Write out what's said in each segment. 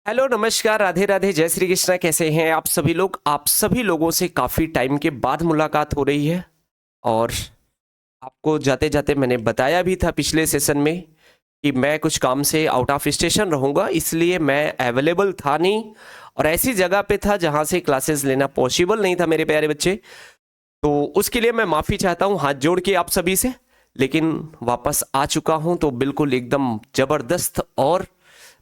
Hello नमस्कार राधे राधे जय श्री कृष्णा। कैसे हैं आप सभी लोग? आप सभी लोगों से काफ़ी टाइम के बाद मुलाकात हो रही है और आपको जाते जाते मैंने बताया भी था पिछले सेशन में कि मैं कुछ काम से आउट ऑफ स्टेशन रहूँगा, इसलिए मैं अवेलेबल था नहीं और ऐसी जगह पे था जहाँ से क्लासेस लेना पॉसिबल नहीं था मेरे प्यारे बच्चे। तो उसके लिए मैं माफ़ी चाहता हूँ हाथ जोड़ के आप सभी से, लेकिन वापस आ चुका हूँ तो बिल्कुल एकदम ज़बरदस्त और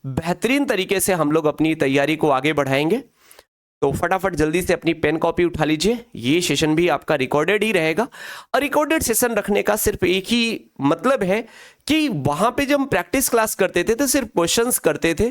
बेहतरीन तरीके से हम लोग अपनी तैयारी को आगे बढ़ाएंगे। तो फटाफट जल्दी से अपनी पेन कॉपी उठा लीजिए। ये सेशन भी आपका रिकॉर्डेड ही रहेगा और रिकॉर्डेड सेशन रखने का सिर्फ एक ही मतलब है कि वहां पे जब हम प्रैक्टिस क्लास करते थे तो सिर्फ क्वेश्चंस करते थे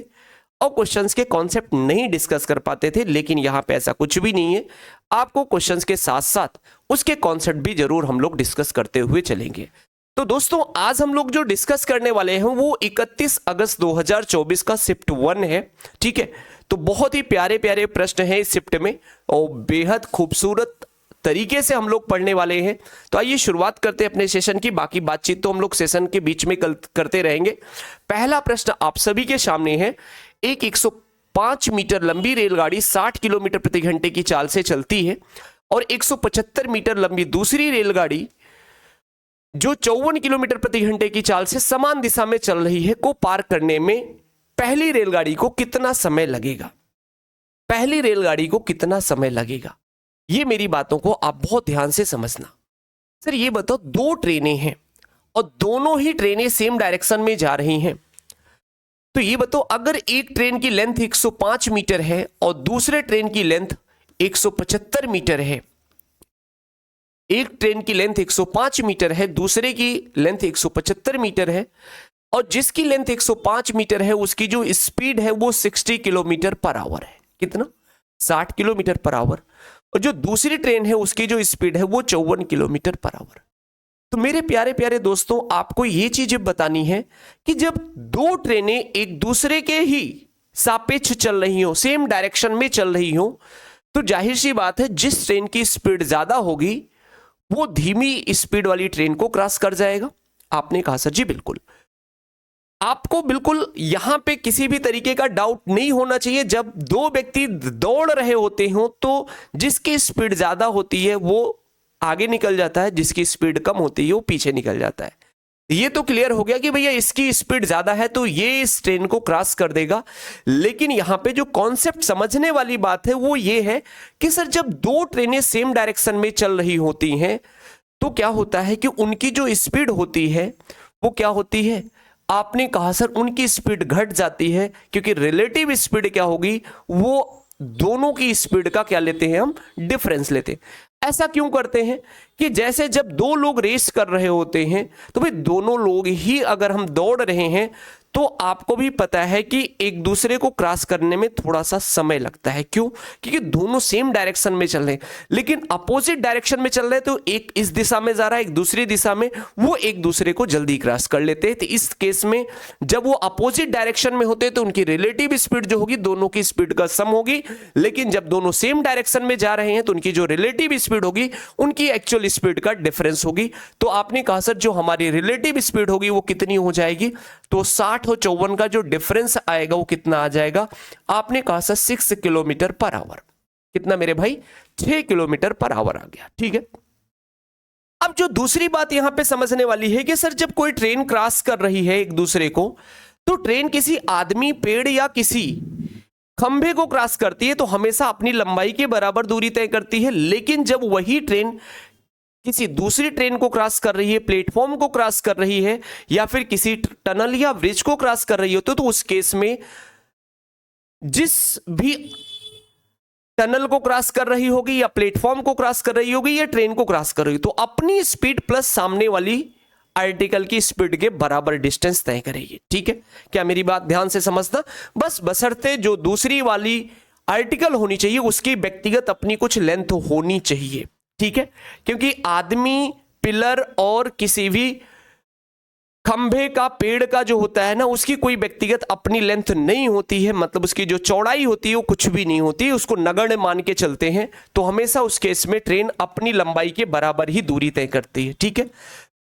और क्वेश्चंस के कॉन्सेप्ट नहीं डिस्कस कर पाते थे, लेकिन यहाँ पे ऐसा कुछ भी नहीं है। आपको क्वेश्चंस के साथ साथ उसके कॉन्सेप्ट भी जरूर हम लोग डिस्कस करते हुए चलेंगे। तो दोस्तों आज हम लोग जो डिस्कस करने वाले हैं वो 31 अगस्त 2024 का शिफ्ट 1 है। ठीक है, तो बहुत ही प्यारे प्यारे प्रश्न हैं इस शिफ्ट में और बेहद खूबसूरत तरीके से हम लोग पढ़ने वाले हैं। तो आइए शुरुआत करते हैं अपने सेशन की। बाकी बातचीत तो हम लोग सेशन के बीच में करते रहेंगे। पहला प्रश्न आप सभी के सामने है। एक 105 मीटर लंबी रेलगाड़ी 60 किलोमीटर प्रति घंटे की चाल से चलती है और 175 मीटर लंबी दूसरी रेलगाड़ी जो 54 किलोमीटर प्रति घंटे की चाल से समान दिशा में चल रही है को पार करने में पहली रेलगाड़ी को कितना समय लगेगा? पहली रेलगाड़ी को कितना समय लगेगा? ये मेरी बातों को आप बहुत ध्यान से समझना। सर ये बताओ, दो ट्रेनें हैं और दोनों ही ट्रेनें सेम डायरेक्शन में जा रही हैं, तो ये बताओ अगर एक ट्रेन की लेंथ 105 मीटर है और दूसरे ट्रेन की लेंथ 175 मीटर है, एक ट्रेन की लेंथ 105 मीटर है, दूसरे की लेंथ 175 मीटर है और जिसकी लेंथ 105 मीटर है उसकी जो स्पीड है वो 60 किलोमीटर पर आवर है। कितना? 60 किलोमीटर पर आवर। और जो दूसरी ट्रेन है उसकी जो स्पीड है वो 54 किलोमीटर पर आवर। तो मेरे प्यारे प्यारे दोस्तों आपको ये चीजें बतानी है कि जब दो ट्रेनें एक दूसरे के ही सापेक्ष चल रही हो, सेम डायरेक्शन में चल रही हो, तो जाहिर सी बात है जिस ट्रेन की स्पीड ज्यादा होगी वो धीमी स्पीड वाली ट्रेन को क्रॉस कर जाएगा। आपने कहा सर जी बिल्कुल। आपको बिल्कुल यहां पे किसी भी तरीके का डाउट नहीं होना चाहिए। जब दो व्यक्ति दौड़ रहे होते हो तो जिसकी स्पीड ज्यादा होती है वो आगे निकल जाता है, जिसकी स्पीड कम होती है वो पीछे निकल जाता है। ये तो क्लियर हो गया कि भैया इसकी स्पीड ज्यादा है तो ये इस ट्रेन को क्रॉस कर देगा। लेकिन यहां पे जो कॉन्सेप्ट समझने वाली बात है वो ये है कि सर जब दो ट्रेनें सेम डायरेक्शन में चल रही होती हैं तो क्या होता है कि उनकी जो स्पीड होती है वो क्या होती है? आपने कहा सर उनकी स्पीड घट जाती है, क्योंकि रिलेटिव स्पीड क्या होगी, वो दोनों की स्पीड का क्या लेते हैं हम? डिफरेंस लेते हैं। ऐसा क्यों करते हैं कि जैसे जब दो लोग रेस कर रहे होते हैं तो भाई दोनों लोग ही अगर हम दौड़ रहे हैं तो आपको भी पता है कि एक दूसरे को क्रॉस करने में थोड़ा सा समय लगता है। क्यों? क्योंकि दोनों सेम डायरेक्शन में चल रहे हैं, लेकिन अपोजिट डायरेक्शन में चल रहे हैं तो एक इस दिशा में जा रहा है एक दूसरी दिशा में, वो एक दूसरे को जल्दी क्रॉस कर लेते हैं। तो इस केस में जब वो अपोजिट डायरेक्शन में होते हैं तो उनकी रिलेटिव स्पीड जो होगी दोनों की स्पीड का सम होगी, लेकिन जब दोनों सेम डायरेक्शन में जा रहे हैं तो उनकी जो रिलेटिव स्पीड होगी उनकी एक्चुअल स्पीड का डिफरेंस होगी। तो आपने कहा सर जो हमारी रिलेटिव स्पीड होगी वो कितनी हो जाएगी? तो 60 और 54 का जो डिफरेंस आएगा वो कितना आ जाएगा? आपने कहा सर 6 किलोमीटर पर आवर। कितना मेरे भाई? 6 किलोमीटर पर आवर आ गया। ठीक है, अब जो दूसरी बात यहां पे समझने वाली है कि सर जब कोई ट्रेन क्रॉस कर रही है एक दूसरे को तो ट्रेन किसी आदमी, पेड़ या किसी खंभे को क्रॉस करती है तो हमेशा अपनी लंबाई के बराबर दूरी तय करती है। लेकिन जब वही ट्रेन किसी दूसरी ट्रेन को क्रॉस कर रही है, प्लेटफॉर्म को क्रॉस कर रही है या फिर किसी टनल या ब्रिज को क्रॉस कर रही हो तो उस केस में जिस भी टनल को क्रॉस कर रही होगी या प्लेटफॉर्म को क्रॉस कर रही होगी या ट्रेन को क्रॉस कर रही होगी तो अपनी स्पीड प्लस सामने वाली आर्टिकल की स्पीड के बराबर डिस्टेंस तय करेगी। ठीक है, क्या मेरी बात ध्यान से समझना? बस बशर्ते जो दूसरी वाली आर्टिकल होनी चाहिए उसकी व्यक्तिगत अपनी कुछ लेंथ होनी चाहिए। ठीक है, क्योंकि आदमी, पिलर और किसी भी खंभे का, पेड़ का जो होता है ना उसकी कोई व्यक्तिगत अपनी लेंथ नहीं होती है, मतलब उसकी जो चौड़ाई होती है वो कुछ भी नहीं होती, उसको नगण्य मान के चलते हैं। तो हमेशा उस केस में ट्रेन अपनी लंबाई के बराबर ही दूरी तय करती है। ठीक है,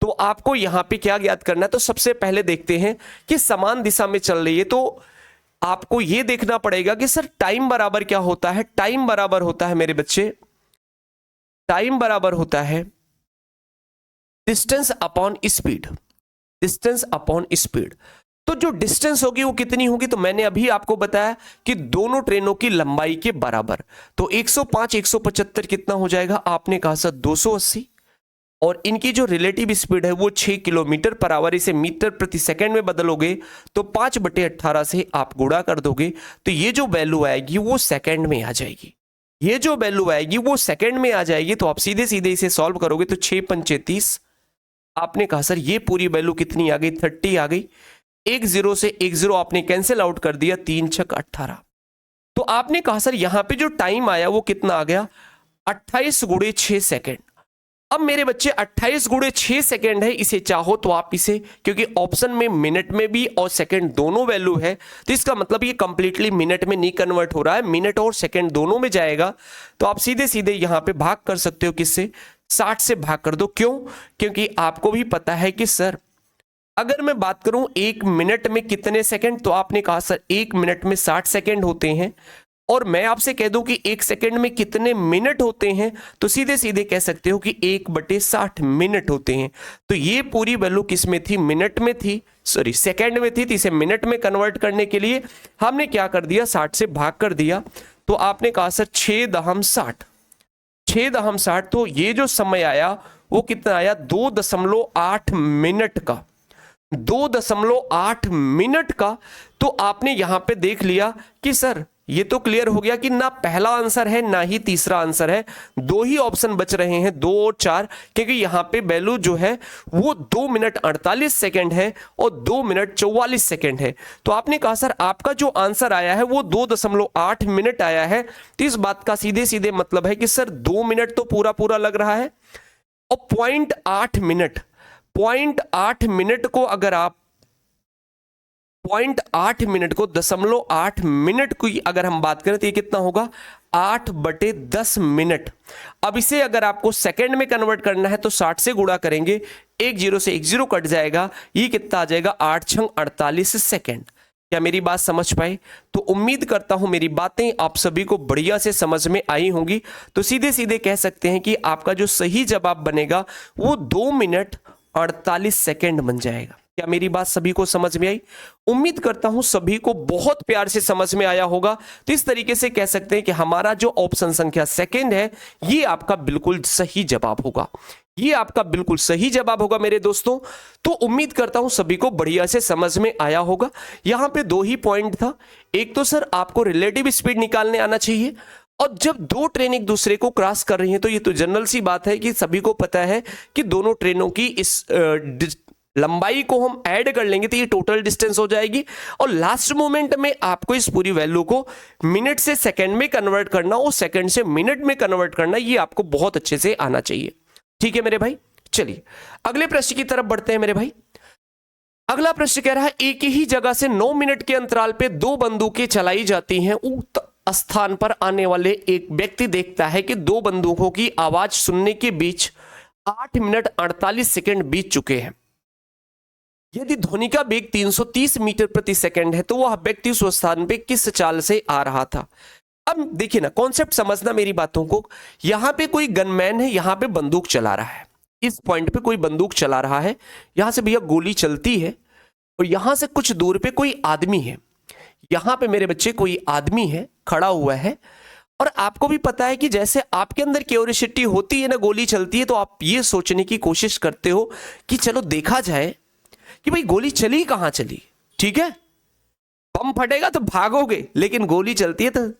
तो आपको यहां पे क्या ज्ञात करना है? तो सबसे पहले देखते हैं कि समान दिशा में चल रही है तो आपको ये देखना पड़ेगा कि सर टाइम बराबर क्या होता है। टाइम बराबर होता है मेरे बच्चे, टाइम बराबर होता है distance upon speed, distance upon speed. तो जो डिस्टेंस होगी वो कितनी होगी, तो मैंने अभी आपको बताया कि दोनों ट्रेनों की लंबाई के बराबर। तो 105 175 कितना हो जाएगा, आपने कहा सर 280, और इनकी जो रिलेटिव स्पीड है वो 6 किलोमीटर पर आवर। इसे मीटर प्रति सेकंड में बदलोगे तो 5/18 से आप गुणा कर दोगे, तो ये जो वैल्यू आएगी वो सेकंड में आ जाएगी, ये जो वैल्यू आएगी वो सेकंड में आ जाएगी। तो आप सीधे सीधे इसे सॉल्व करोगे तो 6 पंचे 30, आपने कहा सर ये पूरी वैल्यू कितनी आ गई, 30 आ गई। एक जीरो से एक जीरो आपने कैंसिल आउट कर दिया, 3 छक 18। तो आपने कहा सर यहां पे जो टाइम आया वो कितना आ गया, 28 गुणे 6 सेकेंड। अब मेरे बच्चे 28 गुणे 6 सेकेंड है, इसे चाहो तो आप इसे, क्योंकि ऑप्शन में मिनट में भी और सेकेंड दोनों वैल्यू है, तो इसका मतलब ये कंप्लीटली मिनट में नहीं कन्वर्ट हो रहा है, मिनट और सेकेंड दोनों में जाएगा। तो आप सीधे सीधे यहां पे भाग कर सकते हो, किससे, 60 से भाग कर दो। क्यों, क्योंकि आपको भी पता है कि सर अगर मैं बात करूं 1 मिनट में कितने सेकंड, तो आपने कहा सर 1 मिनट में 60 सेकंड होते हैं, और मैं आपसे कह दूं कि 1 सेकंड में कितने मिनट होते हैं, तो सीधे सीधे कह सकते हो कि 1/60 मिनट होते हैं। तो ये पूरी वैल्यू किस में थी, मिनट में थी, सॉरी सेकंड में थी। तो इसे मिनट में कन्वर्ट करने के लिए हमने क्या कर दिया, 60 से भाग कर दिया। तो आपने कहा सर 6×60, 6×60, तो ये जो समय आया वो कितना आया, 2.8 मिनट का, 2.8 मिनट का। तो आपने यहां पे देख लिया कि सर ये तो क्लियर हो गया कि ना पहला आंसर है ना ही तीसरा आंसर है, दो ही ऑप्शन बच रहे हैं, 2 और 4, क्योंकि यहां पे वैल्यू जो है वो 2 मिनट 48 सेकंड है और 2 मिनट 44 सेकंड है। तो आपने कहा सर आपका जो आंसर आया है वो 2.8 मिनट आया है। तो इस बात का सीधे सीधे मतलब है कि सर 2 मिनट तो पूरा पूरा लग रहा है, और 0.8 मिनट, 0.8 मिनट को अगर आप 0.8 मिनट को 0.8 मिनट की अगर हम बात करें तो ये कितना होगा, 8/10 मिनट। अब इसे अगर आपको सेकंड में कन्वर्ट करना है तो 60 से गुणा करेंगे, एक जीरो से एक जीरो कट जाएगा, ये कितना आ जाएगा, 8×48 सेकंड। क्या मेरी बात समझ पाए? तो उम्मीद करता हूं मेरी बातें आप सभी को बढ़िया से समझ में आई होंगी। तो सीधे सीधे कह सकते हैं कि आपका जो सही जवाब बनेगा वो 2 मिनट 48 सेकंड बन जाएगा। क्या मेरी बात सभी को समझ में आई? उम्मीद करता हूं सभी को बहुत प्यार से समझ में आया होगा। तो इस तरीके से कह सकते हैं कि हमारा जो ऑप्शन संख्या सेकंड है ये आपका बिल्कुल सही जवाब होगा, ये आपका बिल्कुल सही जवाब होगा मेरे दोस्तों। तो उम्मीद करता हूं सभी को बढ़िया से समझ में आया होगा। यहां पे 2 ही पॉइंट था, एक तो सर आपको रिलेटिव स्पीड निकालने आना चाहिए, और जब दो ट्रेन एक दूसरे को क्रॉस कर रही हैं तो ये तो जनरल सी बात है कि सभी को पता है कि दोनों ट्रेनों की इस लंबाई को हम ऐड कर लेंगे तो ये टोटल डिस्टेंस हो जाएगी, और लास्ट मोमेंट में आपको इस पूरी वैल्यू को मिनट से सेकंड में कन्वर्ट करना और सेकंड से मिनट में कन्वर्ट करना, ये आपको बहुत अच्छे से आना चाहिए। ठीक है मेरे भाई, चलिए अगले प्रश्न की तरफ बढ़ते हैं मेरे भाई। अगला प्रश्न कह रहा है एक ही जगह से 9 मिनट के अंतराल पे 2 बंदूकें चलाई जाती हैं। उक्त स्थान पर आने वाले एक व्यक्ति देखता है कि 2 बंदूकों की आवाज सुनने के बीच 8 मिनट 48 सेकंड बीत चुके हैं। यदि ध्वनि का वेग 330 मीटर प्रति सेकंड है तो वह व्यक्ति उस स्थान पे किस चाल से आ रहा था। अब देखिए ना, कॉन्सेप्ट समझना मेरी बातों को। यहां पे कोई गनमैन है, यहां पे बंदूक चला रहा है, इस पॉइंट पे कोई बंदूक चला रहा है, यहां से भैया गोली चलती है, और यहां से कुछ दूर पे कोई आदमी है, यहां पे मेरे बच्चे कोई आदमी है खड़ा हुआ है। और आपको भी पता है कि जैसे आपके अंदर क्यूरियोसिटी होती है ना, गोली चलती है तो आप ये सोचने की कोशिश करते हो कि चलो देखा जाए कि भाई गोली चली कहां चली। ठीक है, बम फटेगा तो भागोगे, लेकिन गोली चलती है तो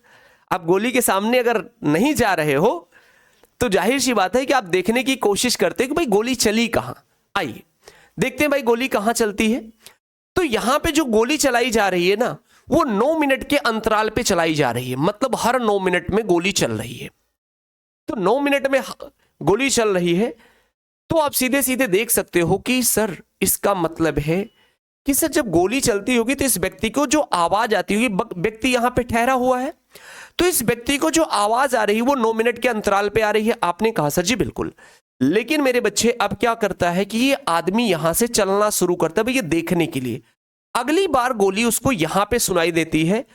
आप गोली के सामने अगर नहीं जा रहे हो तो जाहिर सी बात है कि आप देखने की कोशिश करते हो कि भाई गोली चली कहां। आइए देखते हैं भाई गोली कहां चलती है। तो यहां पे जो गोली चलाई जा रही है ना, वो 9 मिनट के अंतराल पे चलाई जा रही है, मतलब हर 9 मिनट में गोली चल रही है। तो 9 मिनट में गोली चल रही है, तो आप सीधे सीधे देख सकते हो कि सर इसका मतलब है कि सर जब गोली चलती होगी तो इस व्यक्ति को जो आवाज आती होगी, व्यक्ति यहां पे ठहरा हुआ है, तो इस व्यक्ति को जो आवाज आ रही है वो 9 मिनट के अंतराल पे आ रही है। आपने कहा सर जी बिल्कुल, लेकिन मेरे बच्चे अब क्या करता है कि ये आदमी यहां से चलना शुरू करता है भैया देखने के लिए। अगली बार गोली उसको यहां पे सुनाई देती है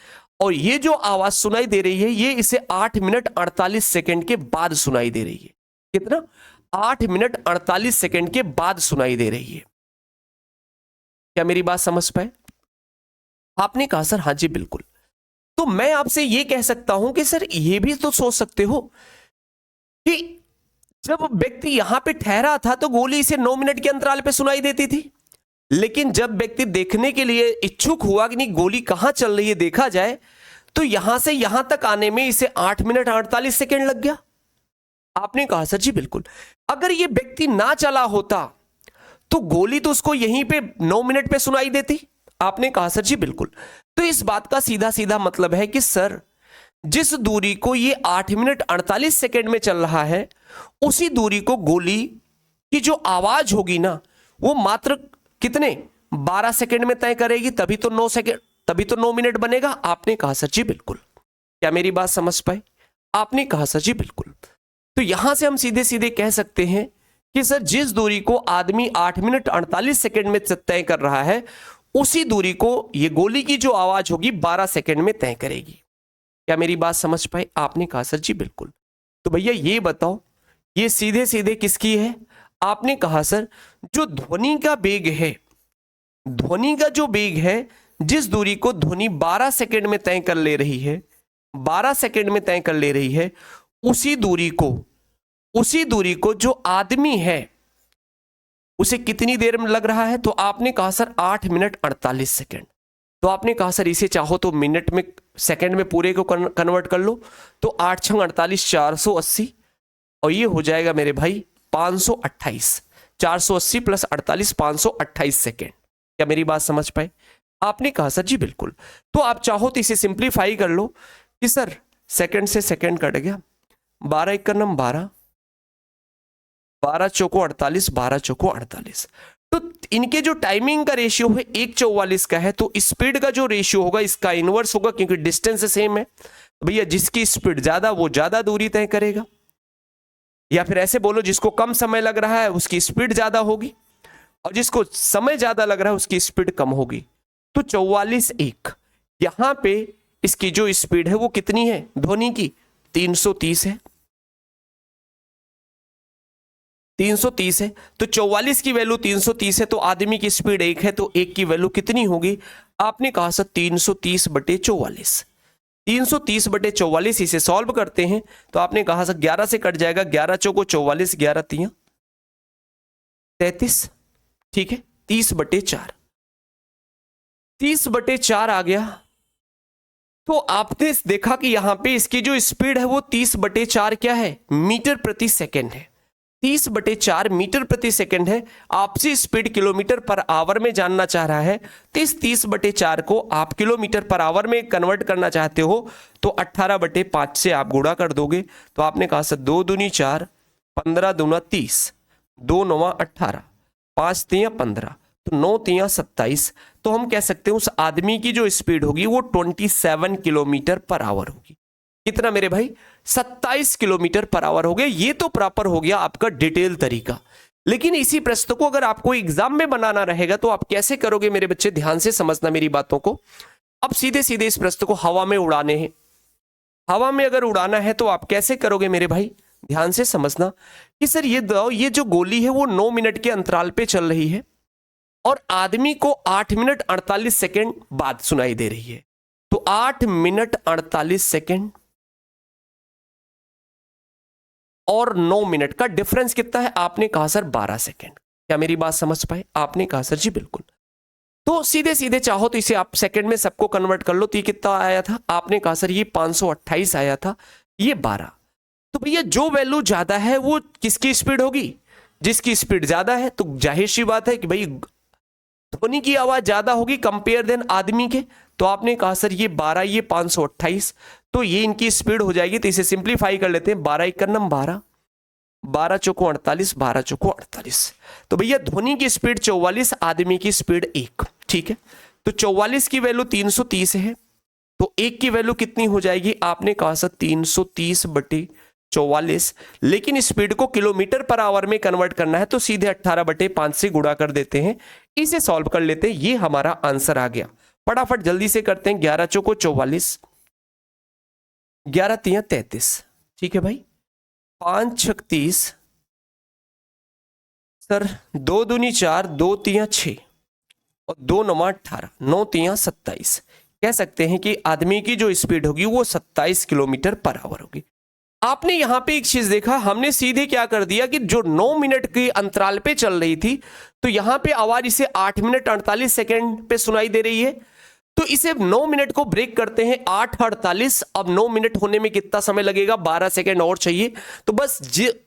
और ये जो आवाज सुनाई दे रही है ये इसे 8 मिनट 48 सेकंड के बाद सुनाई दे रही है। कितना? 8 मिनट 48 सेकंड के बाद सुनाई दे रही है। क्या मेरी बात समझ पाए? आपने कहा सर हाँ जी बिल्कुल। तो मैं आपसे ये कह सकता हूं कि सर ये भी तो सोच सकते हो कि जब व्यक्ति यहां पे ठहरा था तो गोली इसे 9 मिनट के अंतराल पे सुनाई देती थी, लेकिन जब व्यक्ति देखने के लिए इच्छुक हुआ कि नहीं गोली कहां चल रही है देखा जाए, तो यहां से यहां तक आने में इसे 8 मिनट 48 सेकंड लग गया। आपने कहा सर जी बिल्कुल। अगर ये व्यक्ति ना चला होता तो गोली तो उसको यहीं पे 9 मिनट पे सुनाई देती। आपने कहा सर जी बिल्कुल। तो इस बात का सीधा सीधा मतलब है कि सर जिस दूरी को ये 8 मिनट 48 सेकंड में चल रहा है उसी दूरी को गोली की जो आवाज होगी ना वो मात्र कितने 12 सेकंड में तय करेगी, तभी तो 9 सेकंड, तभी तो 9 मिनट बनेगा। आपने कहा सर जी बिल्कुल। क्या मेरी बात समझ पाए? आपने कहा सर जी बिल्कुल। तो यहां से हम सीधे सीधे कह सकते हैं कि सर जिस दूरी को आदमी 8 मिनट 48 सेकंड में तय कर रहा है उसी दूरी को ये गोली की जो आवाज होगी 12 सेकंड में तय करेगी। क्या मेरी बात समझ पाए? आपने कहा सर जी बिल्कुल। तो भैया ये बताओ ये सीधे सीधे किसकी है? आपने कहा सर जो ध्वनि का वेग है, ध्वनि का जो वेग है, जिस दूरी को ध्वनि 12 सेकंड में तय कर ले रही है, 12 सेकंड में तय कर ले रही है, उसी दूरी को जो आदमी है उसे कितनी देर में लग रहा है? तो आपने कहा सर 8 मिनट 48 सेकंड। तो आपने कहा सर इसे चाहो तो मिनट में सेकंड में पूरे को कन्वर्ट कर लो, तो 8 छंग 48 480 और ये हो जाएगा मेरे भाई 528। 480 प्लस 48 528 सेकेंड। क्या मेरी बात समझ पाए? आपने कहा सर जी बिल्कुल। तो आप चाहो तो इसे सिंप्लीफाई कर लो कि सर सेकंड से सेकंड कट गया, 12 एक नम 12, 12 चौको 48, 12 चौको 48। तो इनके जो टाइमिंग का रेशियो है 1:44 का है, तो स्पीड का जो रेशियो होगा इसका इनवर्स होगा क्योंकि डिस्टेंस सेम है। तो भैया जिसकी स्पीड ज्यादा वो ज्यादा दूरी तय करेगा, या फिर ऐसे बोलो जिसको कम समय लग रहा है उसकी स्पीड ज्यादा होगी और जिसको समय ज्यादा लग रहा है उसकी स्पीड कम होगी। तो 44:1 यहां पे इसकी जो स्पीड है वो कितनी है ध्वनि की? 330 है, 330 है। तो 44 की वैल्यू 330 है, तो आदमी की स्पीड 1 है, तो 1 की वैल्यू कितनी होगी? आपने कहा सर 330/44। 330/44 इसे सॉल्व करते हैं तो आपने कहा सर 11 से कट जाएगा, 11 चौको 44, 11 तिया 33, ठीक है। 30/4, 30/4 आ गया। तो आपने देखा कि यहां पे इसकी जो स्पीड है वो 30/4 क्या है? मीटर प्रति सेकंड है। 30/4 मीटर प्रति सेकंड है। आपसी स्पीड किलोमीटर पर आवर में जानना चाह रहा है, तो इस 30/4 को आप किलोमीटर पर आवर में कन्वर्ट करना चाहते हो तो 18/5 से आप गुणा कर दोगे। तो आपने कहा सर 2 दूनी 4, 15 दूना 30, 2 9 18, 5 3 15, तो 9 3 27। तो हम कह सकते हैं उस आदमी की जो स्पीड होगी वो 27 किलोमीटर पर आवर होगी। कितना मेरे भाई? 27 किलोमीटर पर आवर हो गया। ये तो प्रॉपर हो गया आपका डिटेल तरीका। लेकिन इसी प्रश्न को अगर आपको एग्जाम में बनाना रहेगा तो आप कैसे करोगे मेरे बच्चे? ध्यान से समझना मेरी बातों को। अब सीधे सीधे इस प्रश्न को हवा में उड़ाने हैं। हवा में अगर उड़ाना है तो आप कैसे करोगे मेरे भाई? ध्यान से समझना कि सर ये जो गोली है वो 9 मिनट के अंतराल पे चल रही है और आदमी को 8 मिनट 48 सेकेंड बाद सुनाई दे रही है। तो 8 मिनट 48 सेकेंड और 9 मिनट का डिफरेंस कितना है? आपने कहा सर 12 सेकेंड। क्या मेरी बात समझ पाए? आपने कहा सर जी बिल्कुल। तो सीधे सीधे चाहो तो इसे आप सेकंड में सबको कन्वर्ट कर लो, तो ये कितना आया था? आपने कहा सर ये 528 आया था, ये 12। तो भैया जो वैल्यू ज्यादा है वो किसकी स्पीड होगी? जिसकी स्पीड ज्यादा है। तो जाहिर सी बात है कि भाई ध्वनि की आवाज ज्यादा होगी कंपेयर देन आदमी के। तो आपने कहा सर ये 12, ये 528, तो ये इनकी स्पीड हो जाएगी। तो इसे सिंप्लीफाई कर लेते हैं, 12 एक नम 12, 12 चौको 48, 12 चौको 48। तो भैया ध्वनि की स्पीड 44, आदमी की स्पीड 1, ठीक है। तो 44 की वैल्यू 330 है, तो 1 की वैल्यू कितनी हो जाएगी? आपने कहा सर 330/44। लेकिन स्पीड को किलोमीटर पर आवर में कन्वर्ट करना है तो सीधे 18/5 से गुणा कर देते हैं। इसे सॉल्व कर लेते हैं, ये हमारा आंसर आ गया। फटाफट जल्दी से करते हैं। 11 चौको 44, 11 तिया 33, ठीक है भाई। 5 छक 30, सर 2 दूनी 4, 2 तिया 6 और 2 नमा 18, 9 तिया 27। कह सकते हैं कि आदमी की जो स्पीड होगी वो 27 किलोमीटर पर आवर होगी। आपने यहां पे एक चीज देखा, हमने सीधे क्या कर दिया कि जो 9 मिनट के अंतराल पे चल रही थी, तो यहां पे आवाज इसे 8 मिनट 48 सेकेंड पे सुनाई दे रही है, तो इसे 9 मिनट को ब्रेक करते हैं 8:48। अब 9 मिनट होने में कितना समय लगेगा, 12 सेकेंड और चाहिए। तो बस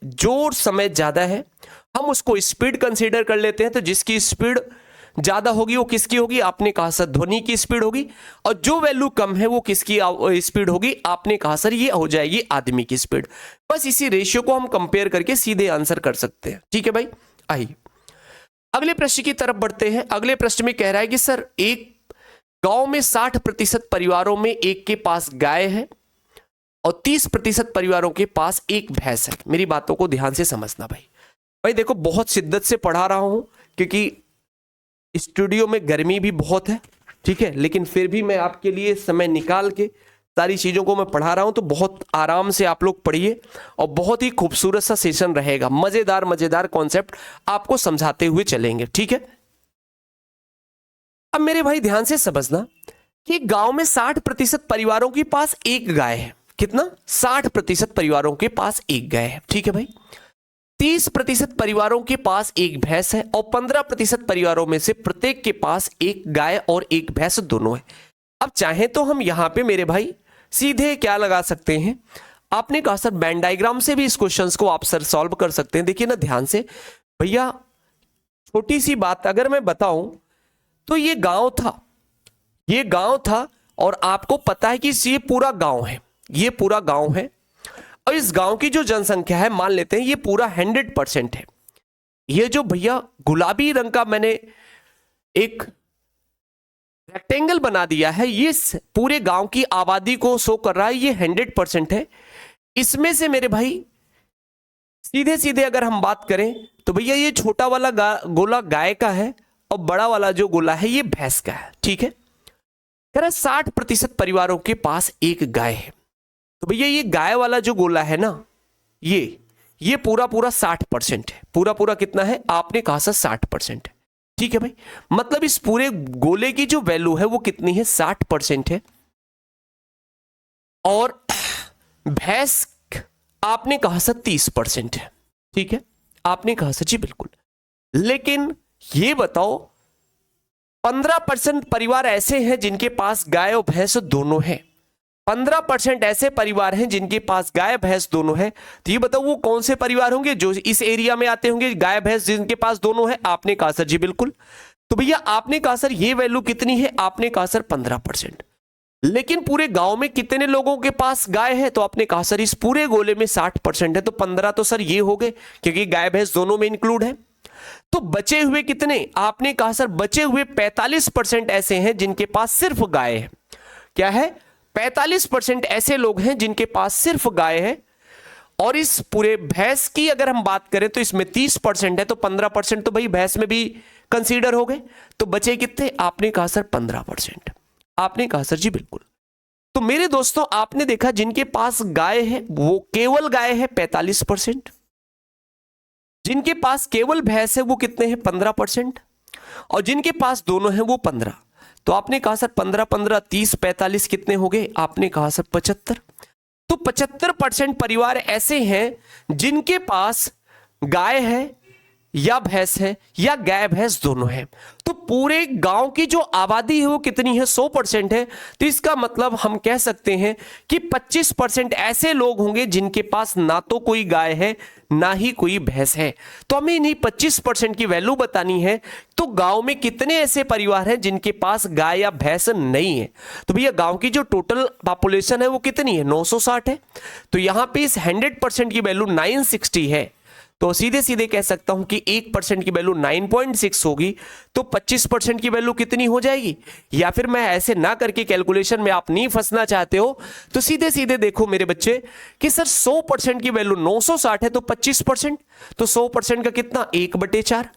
जो समय ज्यादा है हम उसको स्पीड कंसीडर कर लेते हैं। तो जिसकी स्पीड ज्यादा होगी वो किसकी होगी, आपने कहा सर ध्वनि की स्पीड होगी, और जो वैल्यू कम है वो किसकी स्पीड होगी, आपने कहा सर ये हो जाएगी आदमी की स्पीड। बस इसी रेशियो को हम कंपेयर करके सीधे आंसर कर सकते हैं, ठीक है भाई। आइए अगले प्रश्न की तरफ बढ़ते हैं। अगले प्रश्न में कह रहा है कि सर एक गांव में 60% परिवारों में एक के पास गाय है और 30% परिवारों के पास एक भैंस है। मेरी बातों को ध्यान से समझना भाई। भाई देखो बहुत शिद्दत से पढ़ा रहा हूं क्योंकि स्टूडियो में गर्मी भी बहुत है, ठीक है, लेकिन फिर भी मैं आपके लिए समय निकाल के सारी चीजों को मैं पढ़ा रहा हूं। तो बहुत आराम से आप लोग पढ़िए और बहुत ही खूबसूरत सा सेशन रहेगा। मजेदार मजेदार कॉन्सेप्ट आपको समझाते हुए चलेंगे, ठीक है। अब मेरे भाई ध्यान से समझना कि गांव में 60% परिवारों के पास एक गाय है। कितना, 60% परिवारों के पास एक गाय है, ठीक है भाई। 30% परिवारों के पास एक भैंस है और 15% परिवारों में से प्रत्येक के पास एक गाय और एक भैंस दोनों है। अब चाहे तो हम यहां पे मेरे भाई सीधे क्या लगा सकते हैं, आपने कहा सर बैन डायग्राम से भी इस क्वेश्चन को आप सर सॉल्व कर सकते हैं। देखिए ना ध्यान से भैया, छोटी सी बात अगर मैं बताऊं तो ये गांव था, ये गांव था और आपको पता है कि ये पूरा गांव है, ये पूरा गांव है और इस गांव की जो जनसंख्या है मान लेते हैं ये पूरा 100% है। ये जो भैया गुलाबी रंग का मैंने एक रेक्टेंगल बना दिया है, ये पूरे गांव की आबादी को शो कर रहा है, ये 100% है। इसमें से मेरे भाई सीधे सीधे अगर हम बात करें तो भैया ये छोटा वाला गोला गाय का है और बड़ा वाला जो गोला है ये भैंस का है, ठीक है। कह रहा 60% परिवारों के पास एक गाय है, तो भैया ये गाय वाला जो गोला है ना, ये पूरा पूरा 60% है। पूरा पूरा कितना है, आपने कहा सर 60% है, ठीक है भाई। मतलब इस पूरे गोले की जो वैल्यू है वो कितनी है, 60% है। और भैंस आपने कहा सर 30% है, ठीक है, आपने कहा सर जी बिल्कुल। लेकिन ये बताओ 15% परिवार ऐसे हैं जिनके पास गाय और भैंस दोनों हैं। 15% ऐसे परिवार हैं जिनके पास गाय भैंस दोनों है। तो ये बताओ वो कौन से परिवार होंगे जो इस एरिया में आते होंगे, गाय भैंस जिनके पास दोनों है, आपने कहा सर जी बिल्कुल। तो भैया आपने कहा सर ये वैल्यू कितनी है, आपने कहा सर 15%। लेकिन पूरे गांव में कितने लोगों के पास गाय है, तो आपने कहा सर इस पूरे गोले में 60% है, तो 15 तो सर ये हो गए क्योंकि गाय भैंस दोनों में इंक्लूड है। तो बचे हुए कितने, आपने कहा सर बचे हुए 45% ऐसे हैं जिनके पास सिर्फ गाय है। क्या है, 45% ऐसे लोग हैं जिनके पास सिर्फ गाय है। और इस पूरे भैंस की अगर हम बात करें तो इसमें 30% है, तो 15% तो भाई भैंस में भी कंसीडर हो गए। तो बचे कितने, आपने कहा सर 15%, आपने कहा सर जी बिल्कुल। तो मेरे दोस्तों आपने देखा जिनके पास गाय है वो केवल गाय है 45%, जिनके पास केवल भैंस है वो कितने हैं 15%, और जिनके पास दोनों हैं वो 15। तो आपने कहा सर 15 15 30 45 कितने हो गए, आपने कहा सर 75। तो 75% परिवार ऐसे हैं जिनके पास गाय है या भैंस है या गाय भैंस दोनों है। तो पूरे गांव की जो आबादी है वो कितनी है, 100% है। तो इसका मतलब हम कह सकते हैं कि 25% ऐसे लोग होंगे जिनके पास ना तो कोई गाय है ना ही कोई भैंस है। तो हमें इन्हीं 25% की वैल्यू बतानी है। तो गांव में कितने ऐसे परिवार हैं जिनके पास गाय या भैंस नहीं है। तो भैया गांव की जो टोटल पॉपुलेशन है वो कितनी है, 960 है। तो यहां पे इस 100% की वैल्यू 960 है। तो सीधे सीधे कह सकता हूं कि 1% की वैल्यू 9.6 होगी। तो 25% की वैल्यू कितनी हो जाएगी, या फिर मैं ऐसे ना करके कैलकुलेशन में आप नहीं फंसना चाहते हो तो सीधे सीधे देखो मेरे बच्चे कि सर 100% की वैल्यू 960 है, तो 25%, तो 100% का कितना 1/4।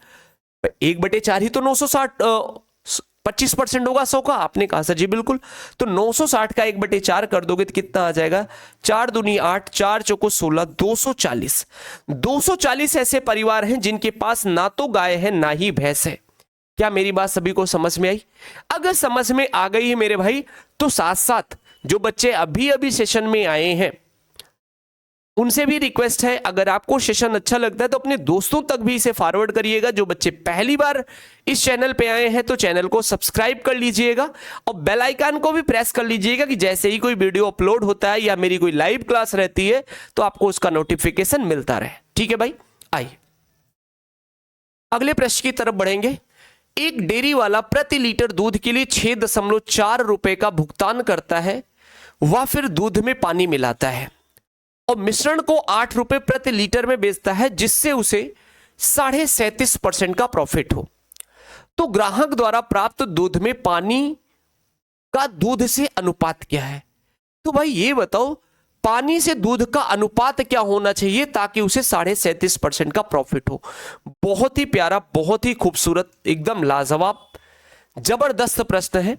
1/4 ही तो 960 25% होगा 100 का। आपने कहा सर जी बिल्कुल। तो 960 का 1/4 कर दोगे तो कितना आ जाएगा? 4 दूनी 8, 4 चौको 16, 240। 240 ऐसे परिवार हैं जिनके पास ना तो गाय है ना ही भैंस है। क्या मेरी बात सभी को समझ में आई? अगर समझ में आ गई है मेरे भाई, तो साथ साथ जो बच्चे अभी अभी सेशन में आए हैं उनसे भी रिक्वेस्ट है, अगर आपको सेशन अच्छा लगता है तो अपने दोस्तों तक भी इसे फॉरवर्ड करिएगा। जो बच्चे पहली बार इस चैनल पे आए हैं तो चैनल को सब्सक्राइब कर लीजिएगा और बेल आइकन को भी प्रेस कर लीजिएगा कि जैसे ही कोई वीडियो अपलोड होता है या मेरी कोई लाइव क्लास रहती है तो आपको उसका नोटिफिकेशन मिलता रहे। ठीक है भाई, आइए अगले प्रश्न की तरफ बढ़ेंगे। एक डेयरी वाला प्रति लीटर दूध के लिए 6.4 रुपए का भुगतान करता है, वह फिर दूध में पानी मिलाता है और मिश्रण को 8 रुपए प्रति लीटर में बेचता है, जिससे उसे 37.5% का प्रॉफिट हो। तो ग्राहक द्वारा प्राप्त दूध में पानी का दूध से अनुपात क्या है? तो भाई ये बताओ, पानी से दूध का अनुपात क्या होना चाहिए ताकि उसे 37.5% का प्रॉफिट हो? बहुत ही प्यारा, बहुत ही खूबसूरत, एकदम लाजवाब, जबरदस्त प्रश्न है।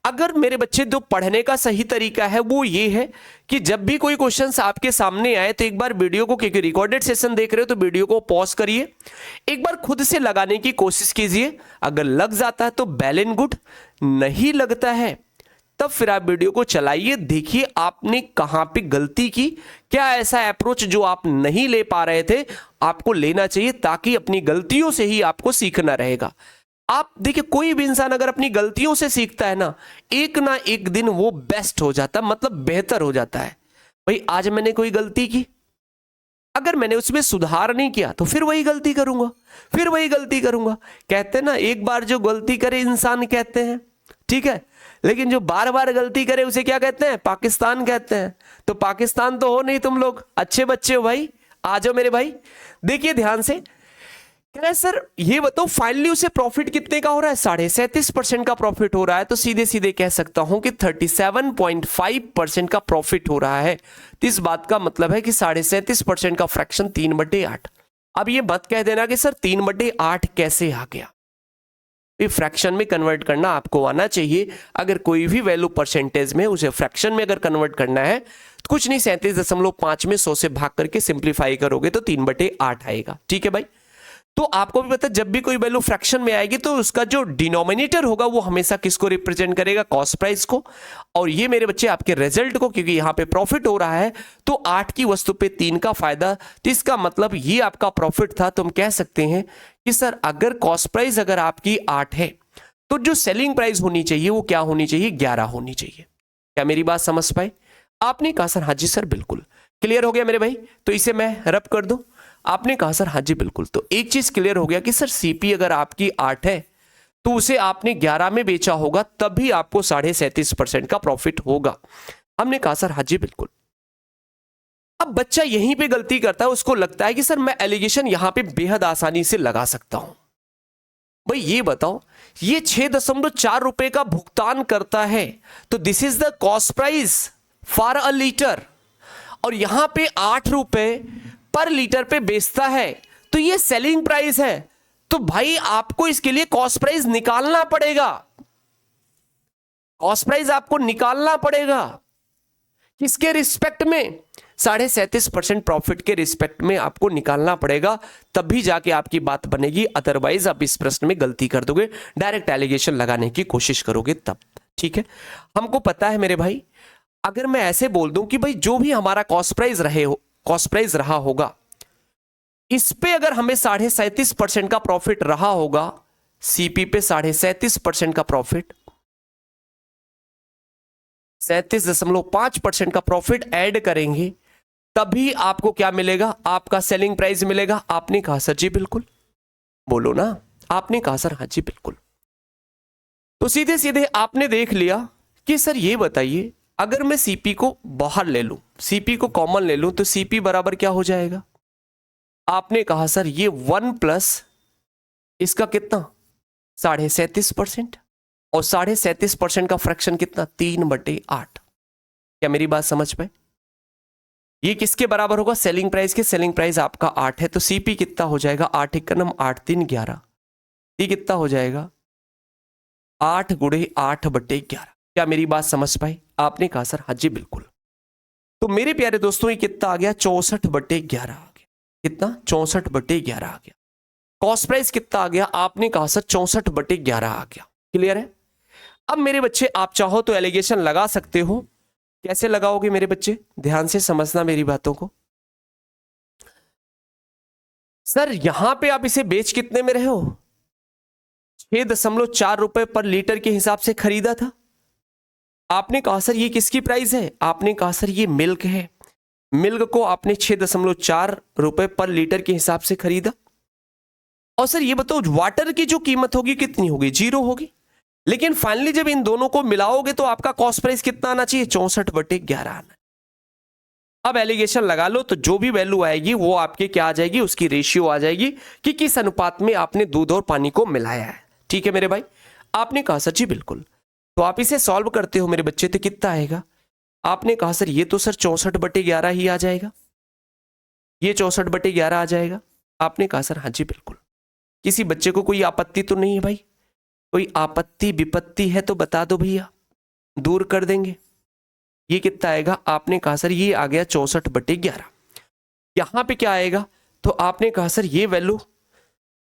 अगर मेरे बच्चे जो पढ़ने का सही तरीका है वो ये है कि जब भी कोई क्वेश्चंस आपके सामने आए तो एक बार वीडियो को, क्योंकि रिकॉर्डेड सेशन देख रहे हो तो वीडियो को पॉज करिए, एक बार खुद से लगाने की कोशिश कीजिए। अगर लग जाता है तो वेल एंड गुड, नहीं लगता है तब फिर आप वीडियो को चलाइए, देखिए आपने कहां पे गलती की, क्या ऐसा अप्रोच जो आप नहीं ले पा रहे थे आपको लेना चाहिए, ताकि अपनी गलतियों से ही आपको सीखना रहेगा। आप देखिए, कोई भी इंसान अगर अपनी गलतियों से सीखता है ना एक दिन वो बेस्ट हो जाता है, मतलब बेहतर हो जाता है। भाई आज मैंने कोई गलती की, अगर मैंने उसमें सुधार नहीं किया तो फिर वही गलती करूंगा, फिर वही गलती करूंगा। कहते हैं ना, एक बार जो गलती करे इंसान कहते हैं, ठीक है, लेकिन जो बार बार गलती करे उसे क्या कहते हैं? पाकिस्तान कहते हैं। तो पाकिस्तान तो हो नहीं तुम लोग, अच्छे बच्चे हो भाई, आ जाओ मेरे भाई। देखिए ध्यान से, कह रहे सर ये बताओ फाइनली उसे प्रॉफिट कितने का हो रहा है? 37.5% का प्रॉफिट हो रहा है। तो सीधे सीधे कह सकता हूं कि 37.5% का प्रॉफिट हो रहा है। तो इस बात का मतलब है कि 37.5% का फ्रैक्शन 3/8। अब ये मत कह देना कि सर 3/8 कैसे आ गया। फ्रैक्शन में कन्वर्ट करना आपको आना चाहिए। अगर कोई भी वैल्यू परसेंटेज में उसे फ्रैक्शन में अगर कन्वर्ट करना है तो कुछ नहीं, 37.5 में 100 से भाग करके सिंप्लीफाई करोगे तो 3/8 आएगा। ठीक है भाई, तो आपको भी पता है जब भी कोई वैल्यू फ्रैक्शन में आएगी तो उसका जो डिनोमिनेटर होगा वो हमेशा किसको रिप्रेजेंट करेगा? कॉस्ट प्राइस को। और ये मेरे बच्चे आपके रिजल्ट को, क्योंकि यहां पे प्रॉफिट हो रहा है तो 8 की वस्तु पे 3 का फायदा, तो इसका मतलब ये आपका प्रॉफिट था। तो हम कह सकते हैं कि सर अगर कॉस्ट प्राइस अगर आपकी 8 है तो जो सेलिंग प्राइस होनी चाहिए वो क्या होनी चाहिए? 11 होनी चाहिए। क्या मेरी बात समझ पाए? आपने कहा सर हाँ जी सर बिल्कुल। क्लियर हो गया मेरे भाई? तो इसे मैं रब कर दूं। आपने कहा सर हाँ जी बिल्कुल। तो एक चीज क्लियर हो गया कि सर सीपी अगर आपकी 8 है तो उसे आपने 11 में बेचा होगा, तभी आपको 37.5% का प्रॉफिट होगा। हमने कहा सर हाँ जी बिल्कुल। अब बच्चा यहीं पे गलती करता है, उसको लगता है कि सर मैं एलिगेशन यहां पे बेहद आसानी से लगा सकता हूं। भाई ये बताओ, ये 6.4 रुपए का भुगतान करता है तो this is the cost price for a litre, और यहां पे 8 रुपए पर लीटर पे बेचता है तो ये सेलिंग प्राइस है। तो भाई आपको इसके लिए कॉस्ट प्राइस निकालना पड़ेगा, कॉस्ट प्राइस आपको निकालना पड़ेगा। किसके रिस्पेक्ट में? 37.5% प्रॉफिट के रिस्पेक्ट में आपको निकालना पड़ेगा, तभी जाके आपकी बात बनेगी। अदरवाइज आप इस प्रश्न में गलती कर दोगे, डायरेक्ट एलिगेशन लगाने की कोशिश करोगे तब। ठीक है, हमको पता है मेरे भाई, अगर मैं ऐसे बोल दूं कि भाई जो भी हमारा कॉस्ट प्राइस रहा होगा, इस पे अगर हमें 37.5% का प्रॉफिट रहा होगा, सीपी पे 37.5% का प्रॉफिट, 37.5% का प्रॉफिट ऐड करेंगे तभी आपको क्या मिलेगा? आपका सेलिंग प्राइस मिलेगा। आपने कहा सर जी बिल्कुल, बोलो ना। आपने कहा सर हाँ जी बिल्कुल। तो सीधे सीधे आपने देख लिया कि सर ये बताइए, अगर मैं सीपी को बाहर ले लूं, सीपी को कॉमन ले लूं, तो सीपी बराबर क्या हो जाएगा? आपने कहा सर ये 1 प्लस इसका कितना? 37.5%, और 37.5% का फ्रैक्शन कितना? 3/8। क्या मेरी बात समझ पाए? ये किसके बराबर होगा? सेलिंग प्राइस के। सेलिंग प्राइस आपका 8 है तो सीपी कितना हो जाएगा? 8 × 8 = 8, 3 = 11। ये कितना हो जाएगा 8 गुणे 8/11। क्या मेरी बात समझ पाए? आपने कहा सर हाँ जी बिल्कुल। तो मेरे प्यारे दोस्तों ये कितना आ गया 64/11 आ गया। कितना 64/11 आ गया। कॉस्ट प्राइस कितना आ गया? आपने कहा सर 64/11 आ गया। क्लियर है? अब मेरे बच्चे आप चाहो तो एलिगेशन लगा सकते हो। कैसे लगाओगे मेरे बच्चे? ध्यान से समझना मेरी बातों को। सर यहां पे आप इसे बेच कितने में रहे हो? 6.4 रुपए पर लीटर के हिसाब से खरीदा था। आपने कहा सर ये किसकी प्राइस है? आपने कहा सर ये मिल्क है। मिल्क को आपने 6.4 रुपए पर लीटर के हिसाब से खरीदा। और सर ये बताओ वाटर की जो कीमत होगी कितनी होगी? 0 होगी। लेकिन फाइनली जब इन दोनों को मिलाओगे तो आपका कॉस्ट प्राइस कितना आना चाहिए? 64/11 आना। अब एलिगेशन लगा लो तो जो भी वैल्यू आएगी वो आपके क्या आ जाएगी? उसकी रेशियो आ जाएगी कि किस अनुपात में आपने दूध और पानी को मिलाया है। ठीक है मेरे भाई? आपने कहा सर जी बिल्कुल। तो आप इसे सॉल्व करते हो मेरे बच्चे तो कितना आएगा? आपने कहा सर ये तो सर 64/11 ही आ जाएगा। ये 64/11 आ जाएगा। आपने कहा सर हाँ जी बिल्कुल। किसी बच्चे को कोई आपत्ति तो नहीं है भाई? कोई आपत्ति विपत्ति है तो बता दो भैया, दूर कर देंगे। ये कितना आएगा? आपने कहा सर ये आ गया 64/11। यहां पे क्या आएगा? तो आपने कहा सर ये वैल्यू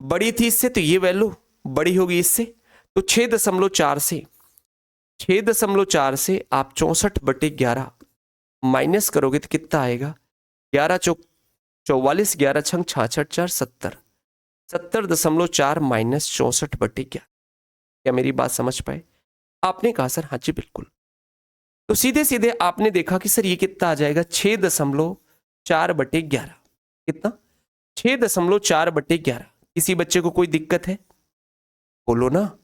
बड़ी थी इससे तो ये वैल्यू बड़ी होगी इससे। तो 6.4 से आप 64/11 माइनस करोगे तो कितना आएगा? 11 चौक 44, 11 छंग 66, 4 70, 70.4 माइनस 64/11। क्या मेरी बात समझ पाए? आपने कहा सर हाँ जी बिल्कुल। तो सीधे सीधे आपने देखा कि सर ये कितना आ जाएगा? 6.4/11। कितना? 6.4/11। किसी बच्चे को कोई दिक्कत है? बोलो ना।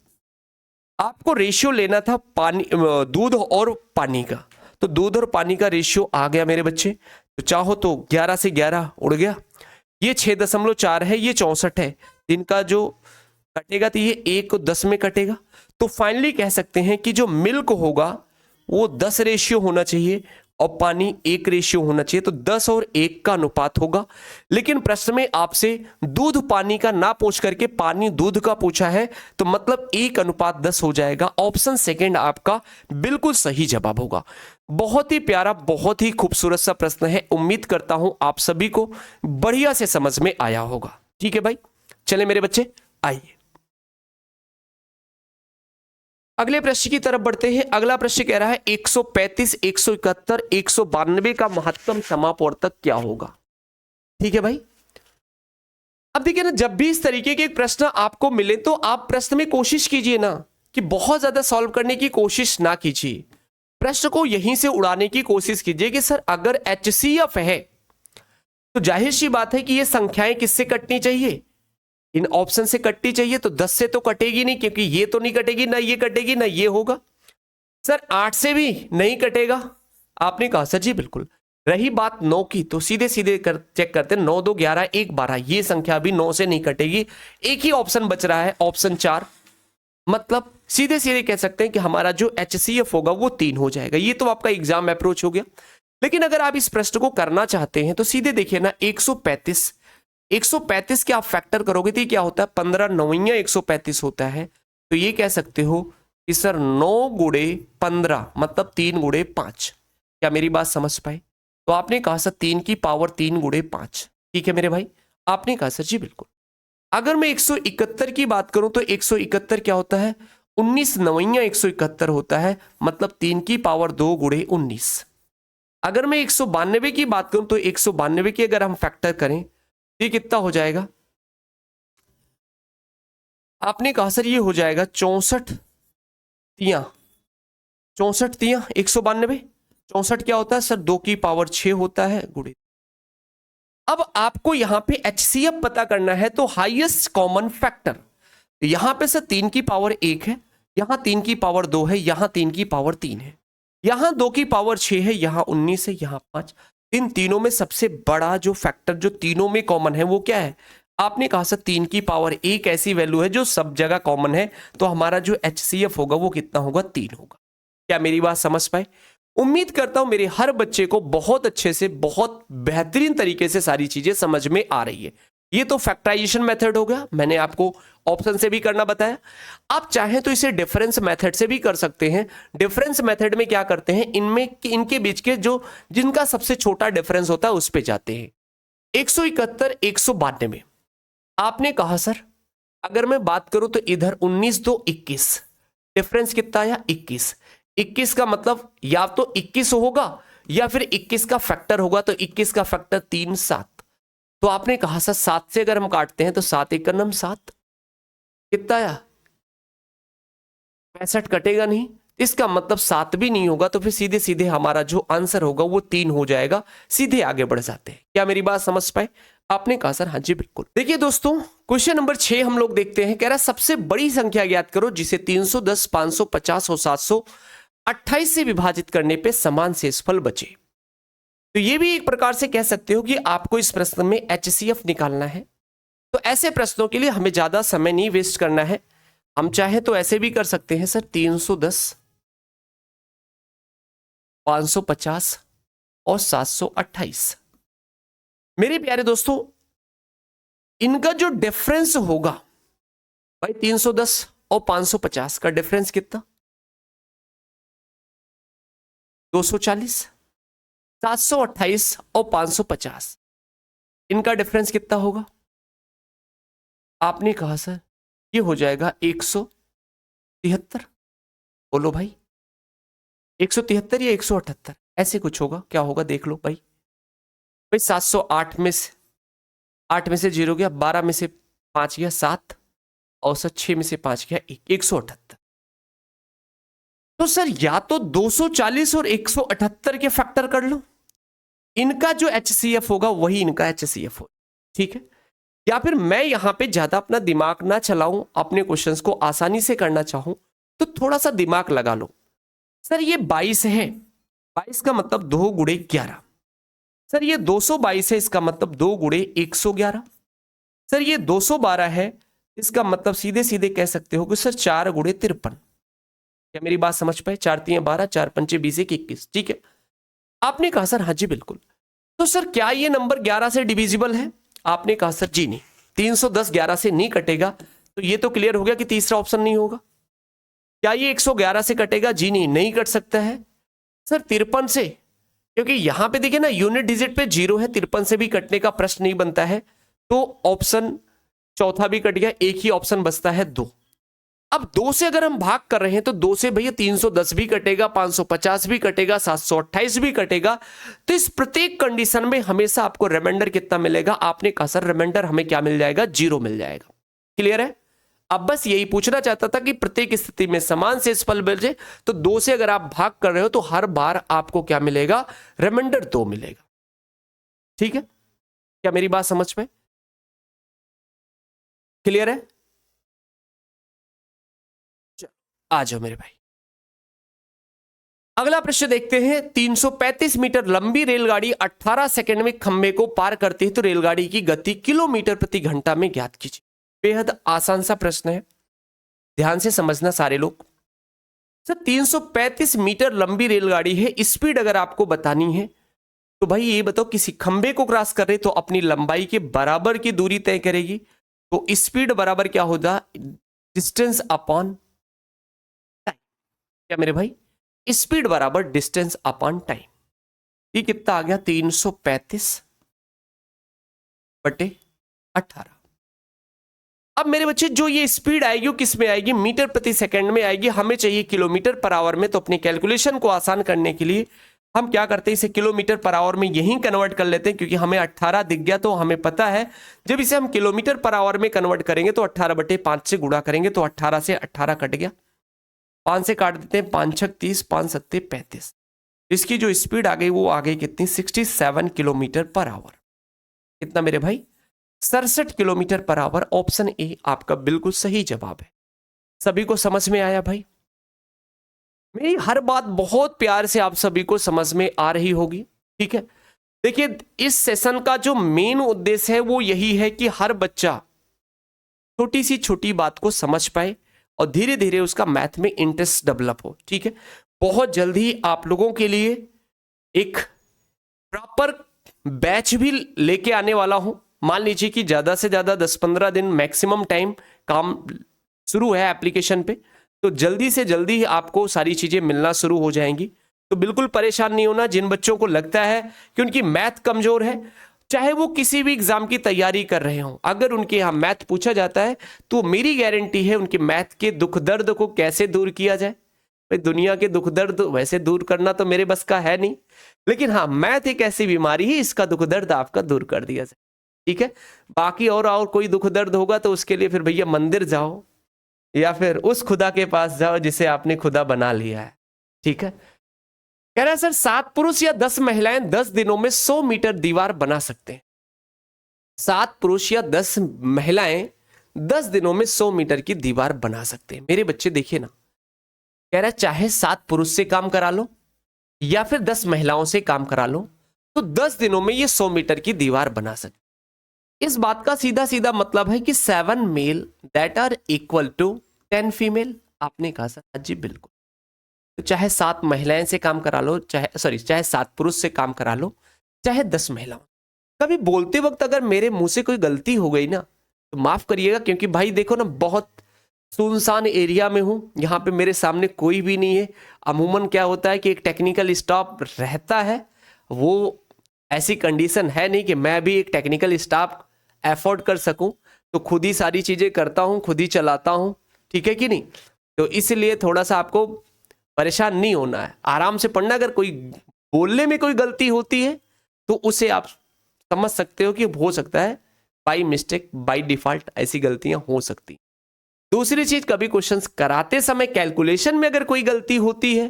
आपको रेशियो लेना था पानी दूध और पानी का, तो दूध और पानी का रेशियो आ गया मेरे बच्चे। तो चाहो तो 11 से 11 उड़ गया। ये 6.4 है, ये 64 है। इनका जो कटेगा तो ये 1 को 10 में कटेगा। तो फाइनली कह सकते हैं कि जो मिल्क होगा वो 10 रेशियो होना चाहिए और पानी 1 रेशियो होना चाहिए। तो 10 और 1 का अनुपात होगा। लेकिन प्रश्न में आपसे दूध पानी का ना पूछ करके पानी दूध का पूछा है, तो मतलब 1:10 हो जाएगा। ऑप्शन सेकंड आपका बिल्कुल सही जवाब होगा। बहुत ही प्यारा, बहुत ही खूबसूरत सा प्रश्न है। उम्मीद करता हूं आप सभी को बढ़िया से समझ में आया होगा। ठीक है भाई, चले मेरे बच्चे आइए अगले प्रश्न की तरफ बढ़ते हैं। अगला प्रश्न कह रहा है 135, 171, 192 का महत्तम समापवर्तक क्या होगा? ठीक है भाई। अब देखिए ना, जब भी इस तरीके के प्रश्न आपको मिले तो आप प्रश्न में कोशिश कीजिए ना कि बहुत ज्यादा सॉल्व करने की कोशिश ना कीजिए। प्रश्न को यहीं से उड़ाने की कोशिश कीजिए कि सर अगर HCF है तो जाहिर सी बात है कि ये संख्याएं किससे कटनी चाहिए? इन ऑप्शन से कटनी चाहिए। तो 10 से तो कटेगी नहीं, क्योंकि ये तो नहीं कटेगी, ना ये कटेगी ना ये होगा। सर 8 से भी नहीं कटेगा। आपने कहा सर जी बिल्कुल। रही बात 9 की, तो सीधे सीधे चेक करते हैं। 9 2 11 1 12, ये संख्या भी 9 से नहीं कटेगी। एक ही ऑप्शन बच रहा है, ऑप्शन 4। मतलब सीधे सीधे कह सकते हैं कि हमारा जो HCF होगा वो 3 हो जाएगा। ये तो आपका एग्जाम अप्रोच हो गया। लेकिन अगर आप इस प्रश्न को करना चाहते हैं तो सीधे देखिए ना, 135 के आप फैक्टर करोगे तो क्या होता है? 15 9 135 होता है। तो ये कह सकते हो कि सर 9 गुणे 15 मतलब 3 गुणे 5। क्या मेरी बात समझ पाए? तो आपने कहा सर 3 की पावर 3 गुणे 5। ठीक है मेरे भाई? आपने कहा सर जी बिल्कुल। अगर मैं 171 की बात करूं तो 171 क्या होता है? 19 9 171 होता है, मतलब 3 की पावर 2 गुणे 19। अगर मैं 192 की बात करूं तो 192 की अगर हम फैक्टर करें तो ये कितना हो जाएगा? आपने कहा सर ये हो जाएगा 64 तिया 192। 64 क्या होता है सर? 2 की पावर 6 होता है गुणे। अब आपको यहां पे HCF पता करना है, तो हाईएस्ट कॉमन फैक्टर। यहां पे सर 3 की पावर 1 है, यहां 3 की पावर 2 है, यहां 3 की पावर 3 है, यहां 2 की पावर 6 है, यहां 19 है, यहां 5। इन तीनों में सबसे बड़ा जो फैक्टर जो तीनों में कॉमन है वो क्या है? आपने कहा सर 3 की पावर 1 ऐसी वैल्यू है जो सब जगह कॉमन है। तो हमारा जो HCF होगा वो कितना होगा? 3 होगा। क्या मेरी बात समझ पाए? उम्मीद करता हूं मेरे हर बच्चे को बहुत अच्छे से, बहुत बेहतरीन तरीके से सारी चीजें समझ में आ रही है। ये तो फैक्टराइजेशन मेथड हो गया, मैंने आपको ऑप्शन से भी करना बताया। आप चाहें तो इसे डिफरेंस मेथड से भी कर सकते हैं। डिफरेंस मेथड में क्या करते हैं, इनमें इनके बीच के जो जिनका सबसे छोटा डिफरेंस होता है उस पे जाते हैं। 171 192 आपने कहा सर अगर मैं बात करूं तो इधर 19 2 21 डिफरेंस कितना आया 21। 21 का मतलब या तो 21 होगा या फिर 21 का फैक्टर होगा, तो 21 का फैक्टर 3 7। तो आपने कहा सर 7 से अगर हम काटते हैं तो 7 एक नम 7 कितना आया 65 कटेगा नहीं, इसका मतलब 7 भी नहीं होगा, तो फिर सीधे सीधे हमारा जो आंसर होगा वो 3 हो जाएगा। सीधे आगे बढ़ जाते हैं। क्या मेरी बात समझ पाए? आपने कहा सर हाँ जी बिल्कुल। देखिए दोस्तों क्वेश्चन नंबर 6 हम लोग देखते हैं। कह रहा सबसे बड़ी संख्या ज्ञात करो जिसे 310 550 और 728 से विभाजित करने पे समान शेषफल बचे। तो ये भी एक प्रकार से कह सकते हो कि आपको इस प्रश्न में HCF निकालना है। तो ऐसे प्रश्नों के लिए हमें ज्यादा समय नहीं वेस्ट करना है। हम चाहे तो ऐसे भी कर सकते हैं सर 310 550 और 728। मेरे प्यारे दोस्तों इनका जो डिफरेंस होगा भाई 310 और 550 का डिफरेंस कितना 240। 728 और 550 इनका डिफरेंस कितना होगा? आपने कहा सर ये हो जाएगा 173। बोलो भाई 173 या 178 ऐसे कुछ होगा, क्या होगा देख लो भाई। भाई 708 में से 8 में से 0 गया, 12 में से 5 गया 7, औसत 6 में से 5 गया 178। तो सर या तो 240 और 178 के फैक्टर कर लो, इनका जो HCF होगा वही इनका HCF होगा, ठीक है। या फिर मैं यहां पे ज्यादा अपना दिमाग ना चलाऊं, अपने क्वेश्चंस को आसानी से करना चाहूं तो थोड़ा सा दिमाग लगा लो। सर ये 22 है, 22 का मतलब 2 गुणे 11। सर ये 222 है, इसका मतलब 2 गुणे 111। सर ये 212 है, इसका मतलब सीधे सीधे कह सकते हो कि सर 4 गुणे 53। क्या मेरी बात समझ पाए? 4 3 12, 4 5 20 21, ठीक है। आपने कहा सर हाँ जी बिल्कुल। तो सर क्या ये नंबर 11 से डिविजिबल है? आपने कहा सर जी नहीं, 310 11 से नहीं कटेगा, तो ये तो क्लियर हो गया कि तीसरा ऑप्शन नहीं होगा। क्या ये 111 से कटेगा? जी नहीं, नहीं कट सकता है। सर 53 से, क्योंकि यहां पे देखिए ना यूनिट डिजिट पे 0 है, 53 से भी कटने का प्रश्न नहीं बनता है, तो ऑप्शन चौथा भी कट गया, एक ही ऑप्शन बचता है 2। अब 2 से अगर हम भाग कर रहे हैं तो 2 से भैया 310 भी कटेगा, 550 भी कटेगा, 728 भी कटेगा। तो इस प्रत्येक कंडीशन में हमेशा आपको रिमाइंडर कितना मिलेगा? आपने कहा सर रिमाइंडर हमें क्या मिल जाएगा? 0 मिल जाएगा। क्लियर है? अब बस यही पूछना चाहता था कि प्रत्येक स्थिति में समान शेषफल बचे, तो 2 से अगर आप भाग कर रहे हो तो हर बार आपको क्या मिलेगा? रिमाइंडर 2 मिलेगा। ठीक है, क्या मेरी बात समझ में क्लियर है? आ जाओ मेरे भाई, अगला प्रश्न देखते हैं। 335 मीटर लंबी रेलगाड़ी 18 सेकंड में खंबे को पार करती है, तो रेलगाड़ी की गति किलोमीटर प्रति घंटा में ज्ञात कीजिए। बेहद आसान सा प्रश्न है, ध्यान से समझना सारे लोग। सर 335 मीटर लंबी रेलगाड़ी है, स्पीड अगर आपको बतानी है तो भाई ये बताओ किसी खंबे को क्रॉस कर रहे तो अपनी लंबाई के बराबर की दूरी तय करेगी, तो स्पीड बराबर क्या होगा? Distance upon time. क्या मेरे भाई? स्पीड बराबर डिस्टेंस अपॉन टाइम। ये कितना आ गया? 335 बटे 18। अब मेरे बच्चे जो ये स्पीड आएगी वो किस में आएगी? मीटर प्रति सेकंड में आएगी। हमें चाहिए किलोमीटर पर आवर में, तो अपनी कैलकुलेशन को आसान करने के लिए हम क्या करते हैं, इसे किलोमीटर पर आवर में यहीं कन्वर्ट कर लेते हैं, क्योंकि हमें 18 दिख गया तो हमें पता है जब इसे हम किलोमीटर पर आवर में कन्वर्ट करेंगे तो 18 बटे 5 से गुणा करेंगे, तो 18 से 18 कट गया, 5 से काट देते हैं, 5 6 30, 5 7 35। इसकी जो स्पीड आ गई वो आ गई कितनी? 67 किलोमीटर पर आवर। कितना मेरे भाई? 67 kilometre per hour. Option A आपका बिल्कुल सही जवाब है। सभी को समझ में आया भाई? मेरी हर बात बहुत प्यार से आप सभी को समझ में आ रही होगी, ठीक है। देखिए इस सेशन का जो मेन उद्देश्य है वो यही है कि हर बच्चा छोटी सी छोटी बात को समझ पाए और धीरे धीरे उसका मैथ में इंटरेस्ट डेवलप हो, ठीक है। बहुत जल्दी आप लोगों के लिए एक प्रॉपर बैच भी लेके आने वाला हूं, मान लीजिए कि ज़्यादा से ज़्यादा 10-15 दिन मैक्सिमम टाइम काम शुरू है एप्लीकेशन पे, तो जल्दी से जल्दी आपको सारी चीज़ें मिलना शुरू हो जाएंगी। तो बिल्कुल परेशान नहीं होना। जिन बच्चों को लगता है कि उनकी मैथ कमज़ोर है, चाहे वो किसी भी एग्जाम की तैयारी कर रहे हों, अगर उनके यहाँ मैथ पूछा जाता है तो मेरी गारंटी है उनके मैथ के दुख दर्द को कैसे दूर किया जाए। भाई दुनिया के दुख दर्द वैसे दूर करना तो मेरे बस का है नहीं, लेकिन हाँ मैथ एक ऐसी बीमारी है, इसका दुख दर्द आपका दूर कर दिया जाए। ठीक है, बाकी और कोई दुख दर्द होगा तो उसके लिए फिर भैया मंदिर जाओ या फिर उस खुदा के पास जाओ जिसे आपने खुदा बना लिया है। ठीक है, कह रहा है सर 7 पुरुष या 10 महिलाएं 10 दिनों में 100 मीटर दीवार बना सकते हैं। 7 पुरुष या 10 महिलाएं 10 दिनों में 100 मीटर की दीवार बना सकते हैं। मेरे बच्चे देखिए ना, कह रहा है चाहे 7 पुरुष से काम करा लो या फिर 10 महिलाओं से काम करा लो, तो 10 दिनों में ये 100 मीटर की दीवार बना सकते। इस बात का सीधा सीधा मतलब है कि 7 male that are equal to 10 female. आपने कहा सर जी बिल्कुल, तो चाहे 7 महिलाएं से काम करा लो, चाहे 7 पुरुष से काम करा लो, चाहे 10 महिलाओं। कभी बोलते वक्त अगर मेरे मुंह से कोई गलती हो गई ना तो माफ करिएगा, क्योंकि भाई देखो ना बहुत सुनसान एरिया में हूं, यहाँ पे मेरे सामने कोई भी नहीं है। अमूमन क्या होता है कि एक टेक्निकल स्टाफ रहता है, वो ऐसी कंडीशन है नहीं कि मैं भी एक टेक्निकल स्टाफ एफोर्ड कर सकूं, तो खुद ही सारी चीजें करता हूं, खुद ही चलाता हूं। ठीक है कि नहीं, तो इसलिए थोड़ा सा आपको परेशान नहीं होना है, आराम से पढ़ना। अगर कोई बोलने में कोई गलती होती है तो उसे आप समझ सकते हो कि हो सकता है बाई मिस्टेक, बाई डिफॉल्ट ऐसी गलतियां हो सकती। दूसरी चीज, कभी क्वेश्चंस कराते समय कैलकुलेशन में अगर कोई गलती होती है,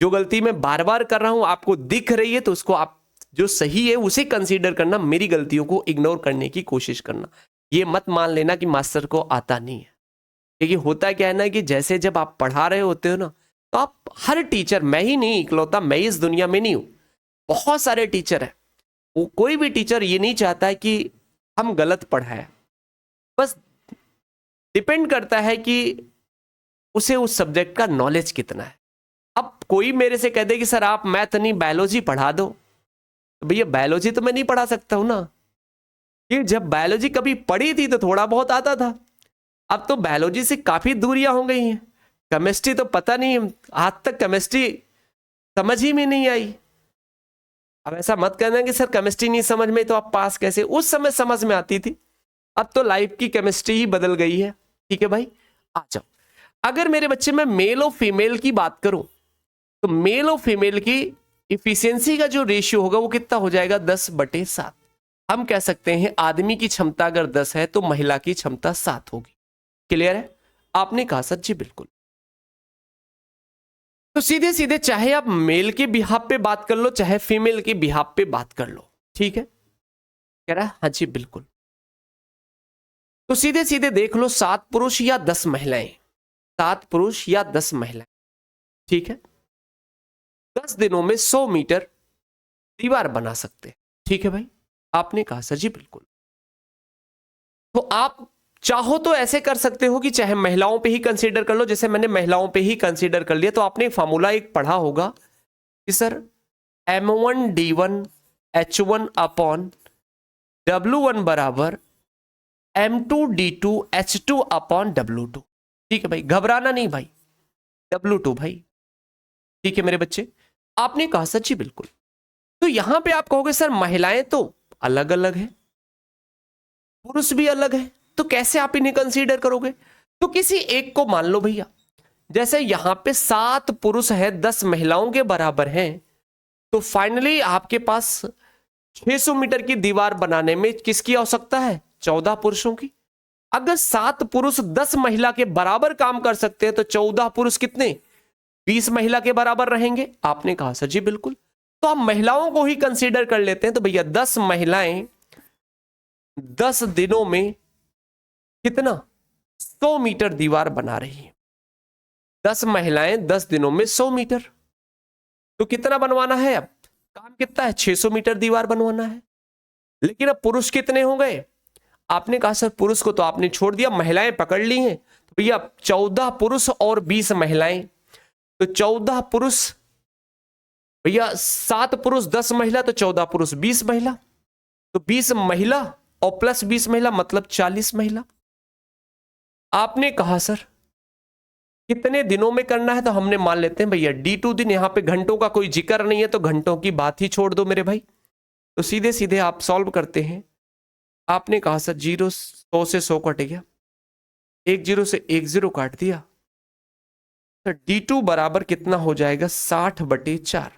जो गलती मैं बार बार कर रहा हूं आपको दिख रही है, तो उसको आप जो सही है उसे कंसीडर करना, मेरी गलतियों को इग्नोर करने की कोशिश करना। ये मत मान लेना कि मास्टर को आता नहीं है, क्योंकि होता क्या है ना कि जैसे जब आप पढ़ा रहे होते हो ना, तो आप हर टीचर, मैं ही नहीं इकलौता, मैं इस दुनिया में नहीं हूं, बहुत सारे टीचर हैं, वो कोई भी टीचर ये नहीं चाहता है कि हम गलत पढ़ाएं। बस डिपेंड करता है कि उसे उस सब्जेक्ट का नॉलेज कितना है। अब कोई मेरे से कह दे कि सर आप मैथ नहीं बायोलॉजी पढ़ा दो, तो भैया बायोलॉजी तो मैं नहीं पढ़ा सकता हूं ना, कि जब बायोलॉजी कभी पढ़ी थी तो थोड़ा बहुत आता था, अब तो बायोलॉजी से काफी दूरियां हो गई हैं। केमिस्ट्री तो पता नहीं, आज तक केमिस्ट्री समझ ही में नहीं आई। अब ऐसा मत कहना कि सर केमिस्ट्री नहीं समझ में तो आप पास कैसे, उस समय समझ में आती थी, अब तो लाइफ की केमिस्ट्री ही बदल गई है। ठीक है भाई, आ जाओ। अगर मेरे बच्चे में मेल और फीमेल की बात करूं, तो मेल और फीमेल की इफिशियंसी का जो रेशियो होगा वो कितना हो जाएगा, 10/7। हम कह सकते हैं आदमी की क्षमता अगर 10 है तो महिला की क्षमता 7 होगी। क्लियर है? आपने कहा सर जी बिल्कुल। तो सीधे सीधे चाहे आप मेल के बिहाफ पे बात कर लो चाहे फीमेल के बिहाफ पे बात कर लो, ठीक है, कह रहा है हाँ जी बिल्कुल। तो सीधे सीधे देख लो, 7 पुरुष या 10 महिलाएं, 7 पुरुष या 10 महिलाएं, ठीक है, 10 दिनों में 100 मीटर दीवार बना सकते। ठीक है भाई, आपने कहा सर जी बिल्कुल। तो आप चाहो तो ऐसे कर सकते हो कि चाहे महिलाओं पे ही कंसीडर कर लो, जैसे मैंने महिलाओं पे ही कंसीडर कर लिया, तो आपने फॉर्मूला एक पढ़ा होगा कि sir M1D1 H1 upon W1 बराबर M2D2 H2 अपॉन W2। ठीक है भाई, घबराना नहीं भाई, W2 भाई। ठीक है मेरे बच्चे, आपने कहा सर जी बिल्कुल। तो यहां पे आप कहोगे सर महिलाएं तो अलग अलग है, पुरुष भी अलग है, तो कैसे आप इन्हें कंसीडर करोगे? तो किसी एक को मान लो भैया, जैसे यहां पे 7 पुरुष है 10 महिलाओं के बराबर हैं, तो फाइनली आपके पास 600 मीटर की दीवार बनाने में किसकी आवश्यकता है? 14 पुरुषों की। अगर 7 पुरुष 10 महिला के बराबर काम कर सकते हैं तो 14 पुरुष कितने? 20 महिला के बराबर रहेंगे। आपने कहा सर जी बिल्कुल। तो हम महिलाओं को ही कंसीडर कर लेते हैं, तो भैया 10 महिलाएं 10 दिनों में कितना? 100 मीटर दीवार बना रही है। 10 महिलाएं 10 दिनों में 100 मीटर, तो कितना बनवाना है? अब काम कितना है? 600 मीटर दीवार बनवाना है। लेकिन अब पुरुष कितने हो गए? आपने कहा सर पुरुष को तो आपने छोड़ दिया, महिलाएं पकड़ ली हैं, तो भैया 14 पुरुष और 20 महिलाएं, तो 14 पुरुष भैया 7 पुरुष 10 महिला, तो 14 पुरुष 20 महिला, तो 20 महिला और प्लस 20 महिला मतलब 40 महिला। आपने कहा सर कितने दिनों में करना है, तो हमने मान लेते हैं भैया D2 दिन, यहां पे घंटों का कोई जिक्र नहीं है तो घंटों की बात ही छोड़ दो मेरे भाई। तो सीधे सीधे आप सॉल्व करते हैं। आपने कहा सर 0 100 से 100 कट गया, 1 0 से 1 0 काट दिया, तो D2 बराबर कितना हो जाएगा 60/4।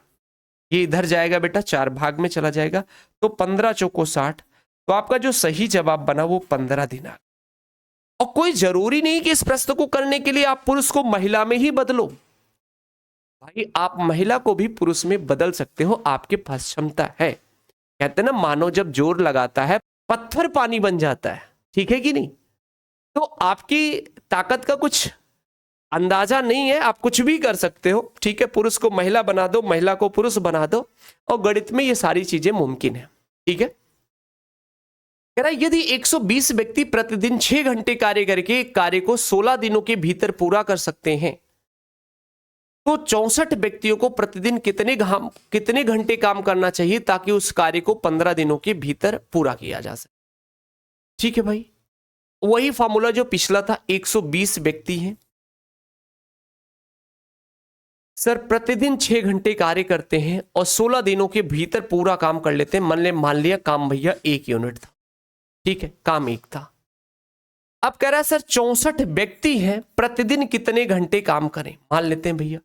ये इधर जाएगा बेटा, 4 भाग में चला जाएगा, तो 15 चौको 60। तो आपका जो सही जवाब बना वो 15 दिन आ। और कोई जरूरी नहीं कि इस प्रश्न को करने के लिए आप पुरुष को महिला में ही बदलो भाई, आप महिला को भी पुरुष में बदल सकते हो, आपके पास क्षमता है। कहते हैं ना, मानो जब जोर लगाता है पत्थर पानी बन जाता है, ठीक है कि नहीं। तो आपकी ताकत का कुछ अंदाजा नहीं है, आप कुछ भी कर सकते हो, ठीक है। पुरुष को महिला बना दो, महिला को पुरुष बना दो, और गणित में ये सारी चीजें मुमकिन है, ठीक है। कह रहा है यदि 120 व्यक्ति प्रतिदिन 6 घंटे कार्य करके एक कार्य को 16 दिनों के भीतर पूरा कर सकते हैं, तो 64 व्यक्तियों को प्रतिदिन कितने घंटे काम करना चाहिए ताकि उस कार्य को 15 दिनों के भीतर पूरा किया जा सके। ठीक है भाई, वही फॉर्मूला जो पिछला था, 120 व्यक्ति हैं सर, प्रतिदिन 6 घंटे कार्य करते हैं और 16 दिनों के भीतर पूरा काम कर लेते हैं। मान लिया काम भैया 1 यूनिट था, ठीक है, काम 1 था। अब कह रहा है सर 64 व्यक्ति हैं, प्रतिदिन कितने घंटे काम करें। मान लेते हैं भैया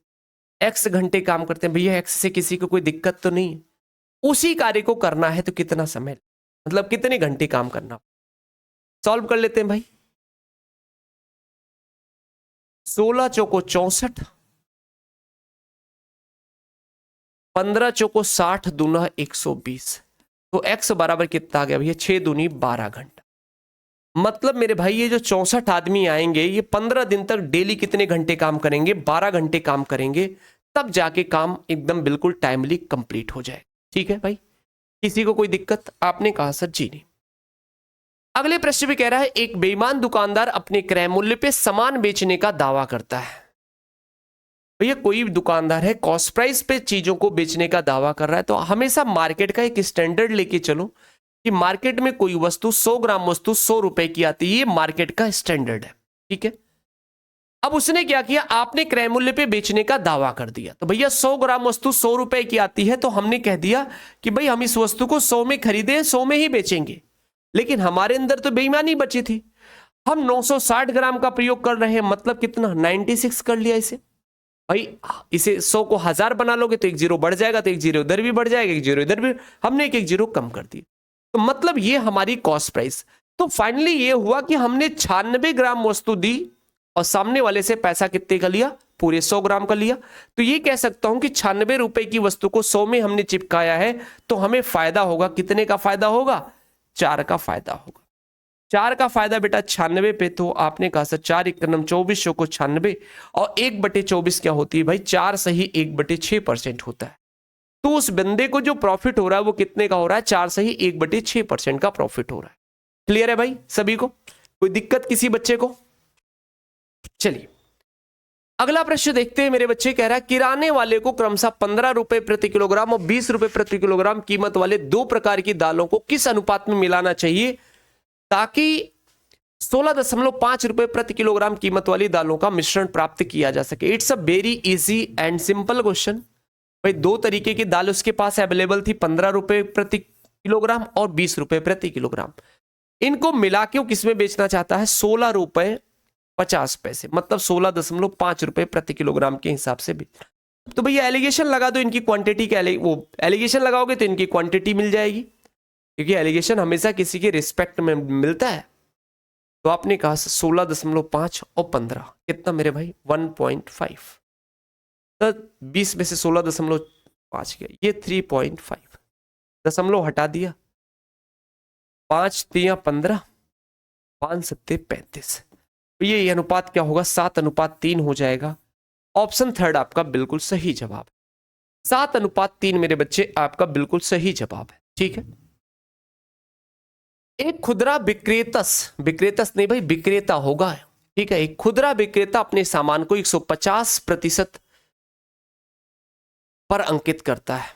x घंटे काम करते हैं, भैया x से किसी को कोई दिक्कत तो नहीं है। उसी कार्य को करना है तो कितना समय, मतलब कितने घंटे काम करना। सॉल्व कर लेते हैं भाई, 16 चौको 64, 15 चौको 60 दूना 120, तो x बराबर कितना आ गया भैया 6 दूनी 12 घंटा। मतलब मेरे भाई ये जो 64 आदमी आएंगे, ये 15 दिन तक डेली कितने घंटे काम करेंगे, 12 घंटे काम करेंगे, तब जाके काम एकदम बिल्कुल टाइमली कंप्लीट हो जाए। ठीक है भाई, किसी को कोई दिक्कत। आपने कहा सर जी नहीं। अगले प्रश्न में कह रहा है एक बेईमान दुकानदार अपने क्रय मूल्य पे सामान बेचने का दावा करता है। भैया कोई दुकानदार है कॉस्ट प्राइस पे चीजों को बेचने का दावा कर रहा है, तो हमेशा मार्केट का एक स्टैंडर्ड लेके चलो कि मार्केट में कोई वस्तु 100 ग्राम वस्तु 100 रुपए की आती है, ये मार्केट का स्टैंडर्ड है, ठीक है। अब उसने क्या किया, आपने क्रय मूल्य पे बेचने का दावा कर दिया, तो भैया 100 ग्राम वस्तु 100 रुपए की आती है, तो हमने कह दिया कि भाई हम इस वस्तु को 100 में खरीदे, 100 में ही बेचेंगे। लेकिन हमारे अंदर तो बेईमानी बची थी, हम 960 ग्राम का प्रयोग कर रहे हैं, मतलब कितना 96 कर लिया इसे। भाई इसे 100 को 1000 बना लोगे तो 1 जीरो बढ़ जाएगा, तो 1 जीरो इधर भी बढ़ जाएगा, 1 जीरो इधर भी, हमने एक जीरो कम कर दिया। तो मतलब ये हमारी कॉस्ट प्राइस। तो फाइनली ये हुआ कि हमने 96 ग्राम वस्तु दी और सामने वाले से पैसा कितने का लिया, पूरे 100 ग्राम का लिया। तो ये कह सकता हूं कि 96 रुपए की वस्तु को 100 में हमने चिपकाया है, तो हमें फायदा होगा, कितने का फायदा होगा, 4 का फायदा होगा। 4 का फायदा बेटा 96 पे, तो आपने कहा सर 4 1 24 को 96 और 1/24 क्या होती है भाई, 4 सही 1/6% होता है। तो उस बंदे को जो प्रॉफिट हो रहा है वो कितने का हो रहा है, 4 सही 1/6% का प्रॉफिट हो रहा है। क्लियर है भाई सभी को, कोई दिक्कत किसी बच्चे को। चलिए अगला प्रश्न देखते हैं मेरे बच्चे। कह रहा है किराने वाले को क्रमशः 15 रुपए प्रति किलोग्राम और 20 रुपए प्रति किलोग्राम कीमत वाले 2 प्रकार की दालों को किस अनुपात में मिलाना चाहिए ताकि 16.5 रुपए प्रति किलोग्राम कीमत वाली दालों का मिश्रण प्राप्त किया जा सके। It's a very easy and simple question. भाई 2 तरीके की दाल उसके पास अवेलेबल थी, 15 रुपए प्रति किलोग्राम और 20 रुपए प्रति किलोग्राम। इनको मिला के वो किसमें बेचना चाहता है, 16 रुपए 50 पैसे, मतलब 16.5 रुपए प्रति किलोग्राम के हिसाब से बेच। तो भैया एलिगेशन लगा दो इनकी क्वांटिटी के, वो एलिगेशन लगाओगे तो इनकी क्वांटिटी मिल जाएगी, क्योंकि एलिगेशन हमेशा किसी के रिस्पेक्ट में मिलता है। तो आपने कहा 16.5 और 15 कितना मेरे भाई 1.5, तो 20 में से 16.5 गया, ये 3.5, दशमलव हटा दिया, 5 3 15, 5 7 35, ये अनुपात क्या होगा 7:3 हो जाएगा। ऑप्शन थर्ड आपका बिल्कुल सही जवाब है, 7:3 मेरे बच्चे आपका बिल्कुल सही जवाब है। ठीक है, एक खुदरा विक्रेता नहीं भाई विक्रेता होगा, ठीक है, एक खुदरा विक्रेता अपने सामान को 150% पर अंकित करता है।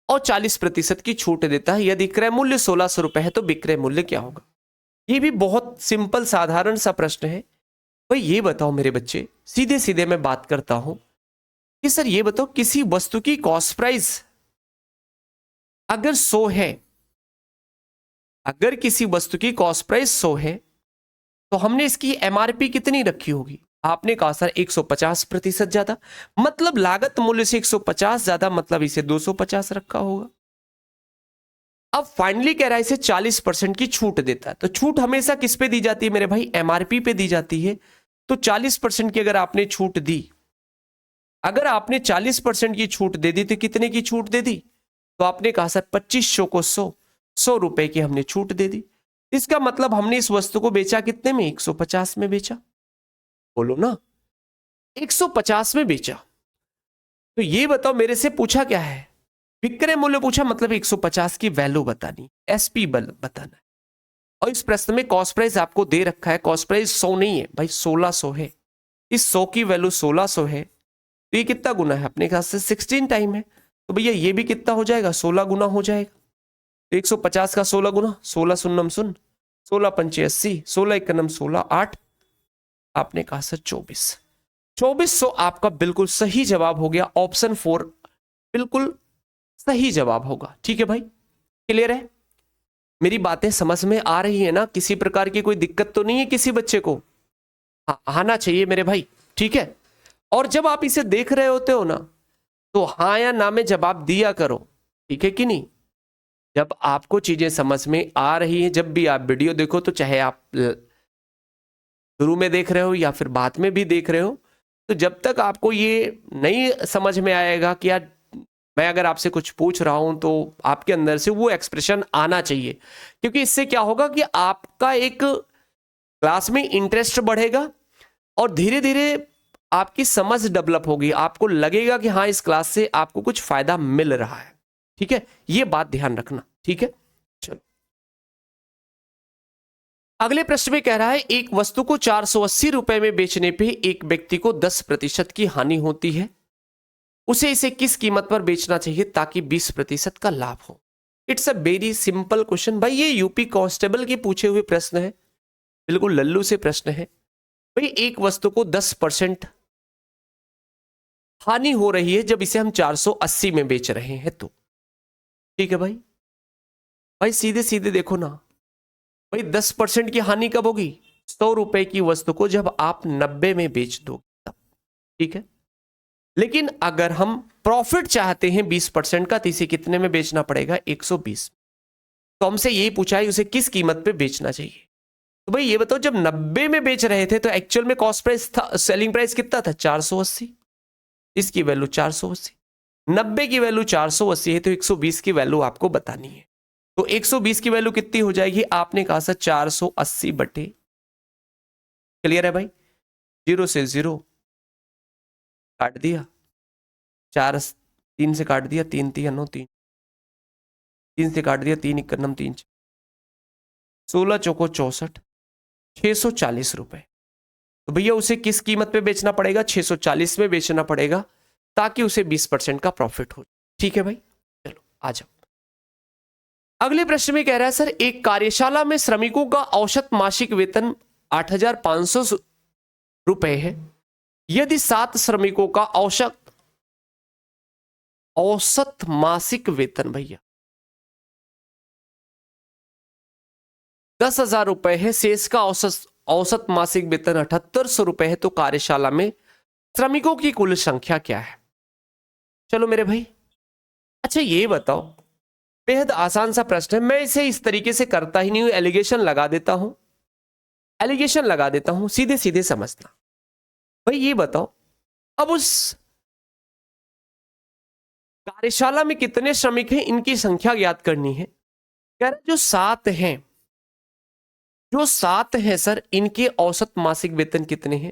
और 40% की छूट देता है। यदि क्रय मूल्य 1600 रुपए है तो विक्रय मूल्य क्या होगा? ये भी बहुत सिंपल साधारण सा प्रश्न है। भाई ये बताओ मेरे बच्चे, सीधे सीधे मैं बात करता हूं कि सर ये बताओ, किसी वस्तु की कॉस्ट प्राइस अगर 100 है, अगर किसी वस्तु की कॉस्ट प्राइस 100 है तो हमने इसकी एमआरपी कितनी रखी होगी? आपने कहा सर 150% ज्यादा, मतलब लागत मूल्य से 150 ज्यादा, मतलब इसे 250 रखा होगा। अब फाइनली कह रहा है इसे 40% की छूट देता है। तो छूट हमेशा किस पे दी जाती है मेरे भाई? एमआरपी पे दी जाती है। तो 40% की अगर आपने छूट दी, अगर आपने 40% की छूट दे दी तो कितने की छूट दे दी? तो आपने कहा सर 2500 को 100 रुपए की हमने छूट दे दी। इसका मतलब हमने इस वस्तु को बेचा कितने में? 150 में बेचा। बोलो ना, 150 में बेचा। तो ये बताओ, मेरे से पूछा क्या है? विक्रय मूल्य पूछा, मतलब 150 की वैल्यू बतानी, एसपी बताना है। और इस प्रश्न में कॉस्ट प्राइस आपको दे रखा है, कॉस्ट प्राइस 100 नहीं है भाई, 1600 है। इस 100 की वैल्यू 1600 है तो ये कितना गुना है? अपने ख्याल से 16 टाइम है। तो भैया ये भी कितना हो जाएगा? 16 गुना हो जाएगा। तो 150 का 16 गुना, 16 शून्यम शून्य, 16 पंचे 80, 16 एकनम 16, 8, आपने कहा सर 2400 आपका बिल्कुल सही जवाब हो गया। ऑप्शन 4 बिल्कुल सही जवाब होगा। ठीक है भाई, क्लियर है? मेरी बातें समझ में आ रही है ना? किसी प्रकार की कोई दिक्कत तो नहीं है किसी बच्चे को? आना चाहिए मेरे भाई, ठीक है? और जब आप इसे देख रहे होते हो ना, तो हाँ या ना में जवाब दिया करो, ठीक है कि नहीं? जब आपको चीजें समझ में आ रही है, जब भी आप वीडियो देखो, तो चाहे आप शुरू में देख रहे हो या फिर बाद में भी देख रहे हो, तो जब तक आपको ये नहीं समझ में आएगा कि यार मैं अगर आपसे कुछ पूछ रहा हूं तो आपके अंदर से वो एक्सप्रेशन आना चाहिए। क्योंकि इससे क्या होगा कि आपका एक क्लास में इंटरेस्ट बढ़ेगा और धीरे धीरे आपकी समझ डेवलप होगी। आपको लगेगा कि हाँ, इस क्लास से आपको कुछ फायदा मिल रहा है। ठीक है, ये बात ध्यान रखना। ठीक है, चलो अगले प्रश्न में कह रहा है, एक वस्तु को 480 रुपए में बेचने पे एक व्यक्ति को 10% की हानि होती है। उसे इसे किस कीमत पर बेचना चाहिए ताकि 20% का लाभ हो? It's a very simple question भाई। ये यूपी कांस्टेबल के पूछे हुए प्रश्न है, बिल्कुल लल्लू से प्रश्न है भाई। एक वस्तु को 10% हानि हो रही है जब इसे हम 480 में बेच रहे हैं तो। ठीक है भाई, भाई सीधे सीधे देखो ना भाई, 10% की हानि कब होगी? 100 रुपए की वस्तु को जब आप 90 में बेच दो तब। ठीक है, लेकिन अगर हम प्रॉफिट चाहते हैं 20% का, तो इसे कितने में बेचना पड़ेगा? 120। तो हमसे यही पूछा है उसे किस कीमत पे बेचना चाहिए। तो भाई ये बताओ, जब 90 में बेच रहे थे तो एक्चुअल में कॉस्ट प्राइस था, सेलिंग प्राइस कितना था? 480। इसकी वैल्यू 480, 90 की वैल्यू 480 है तो 120 की वैल्यू आपको बतानी है। तो 120 की वैल्यू कितनी हो जाएगी? आपने कहा सर 480 बटे, क्लियर है भाई? 0 से 0 काट दिया, 4 3 से काट दिया, 3 3 9 3, 3 से काट दिया, 3 1 3, 16 चौको 64, 640 रुपए। तो भैया उसे किस कीमत पे बेचना पड़ेगा? 640 में बेचना पड़ेगा ताकि उसे 20% का प्रॉफिट हो। ठीक है भाई, चलो आ जाओ अगले प्रश्न में। कह रहा है सर, एक कार्यशाला में श्रमिकों का औसत मासिक वेतन 8,500 रुपए है। यदि 7 श्रमिकों का औसत मासिक वेतन भैया 10,000 रुपए है, शेष का औसत मासिक वेतन 7,800 रुपए है, तो कार्यशाला में श्रमिकों की कुल संख्या क्या है? चलो मेरे भाई, अच्छा ये बताओ, बेहद आसान सा प्रश्न है। मैं इसे इस तरीके से करता ही नहीं हूं, एलिगेशन लगा देता हूं, एलिगेशन लगा देता हूं, सीधे सीधे समझना। भाई ये बताओ, अब उस कार्यशाला में कितने श्रमिक हैं, इनकी संख्या ज्ञात करनी है। कह रहे जो 7 हैं, जो 7 हैं सर, इनके औसत मासिक वेतन कितने हैं?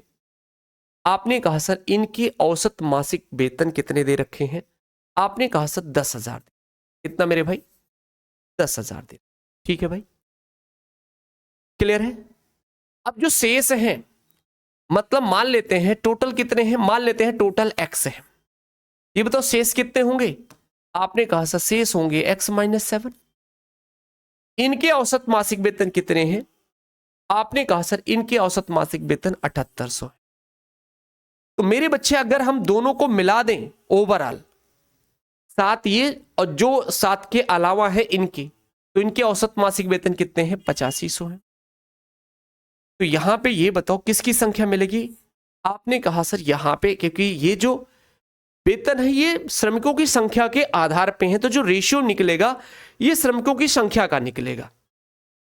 आपने कहा सर इनके औसत मासिक वेतन कितने दे रखे हैं? आपने कहा सर 10,000। कितना मेरे भाई? 10,000 दे। ठीक है भाई, क्लियर है? अब जो शेष हैं, मतलब मान लेते हैं टोटल कितने हैं, मान लेते हैं टोटल x है। ये बताओ शेष कितने होंगे? आपने कहा सर शेष होंगे x-7। इनके औसत मासिक वेतन कितने हैं? आपने कहा सर इनके औसत मासिक वेतन 7800 है। तो मेरे बच्चे अगर हम दोनों को मिला दें ओवरऑल, साथ ये और जो साथ के अलावा है इनके, तो इनके औसत मासिक वेतन कितने हैं? 8500 है। तो यहां पे ये बताओ किसकी संख्या मिलेगी? आपने कहा सर यहां पे, क्योंकि ये जो वेतन है ये श्रमिकों की संख्या के आधार पे है, तो जो रेशियो निकलेगा ये श्रमिकों की संख्या का निकलेगा।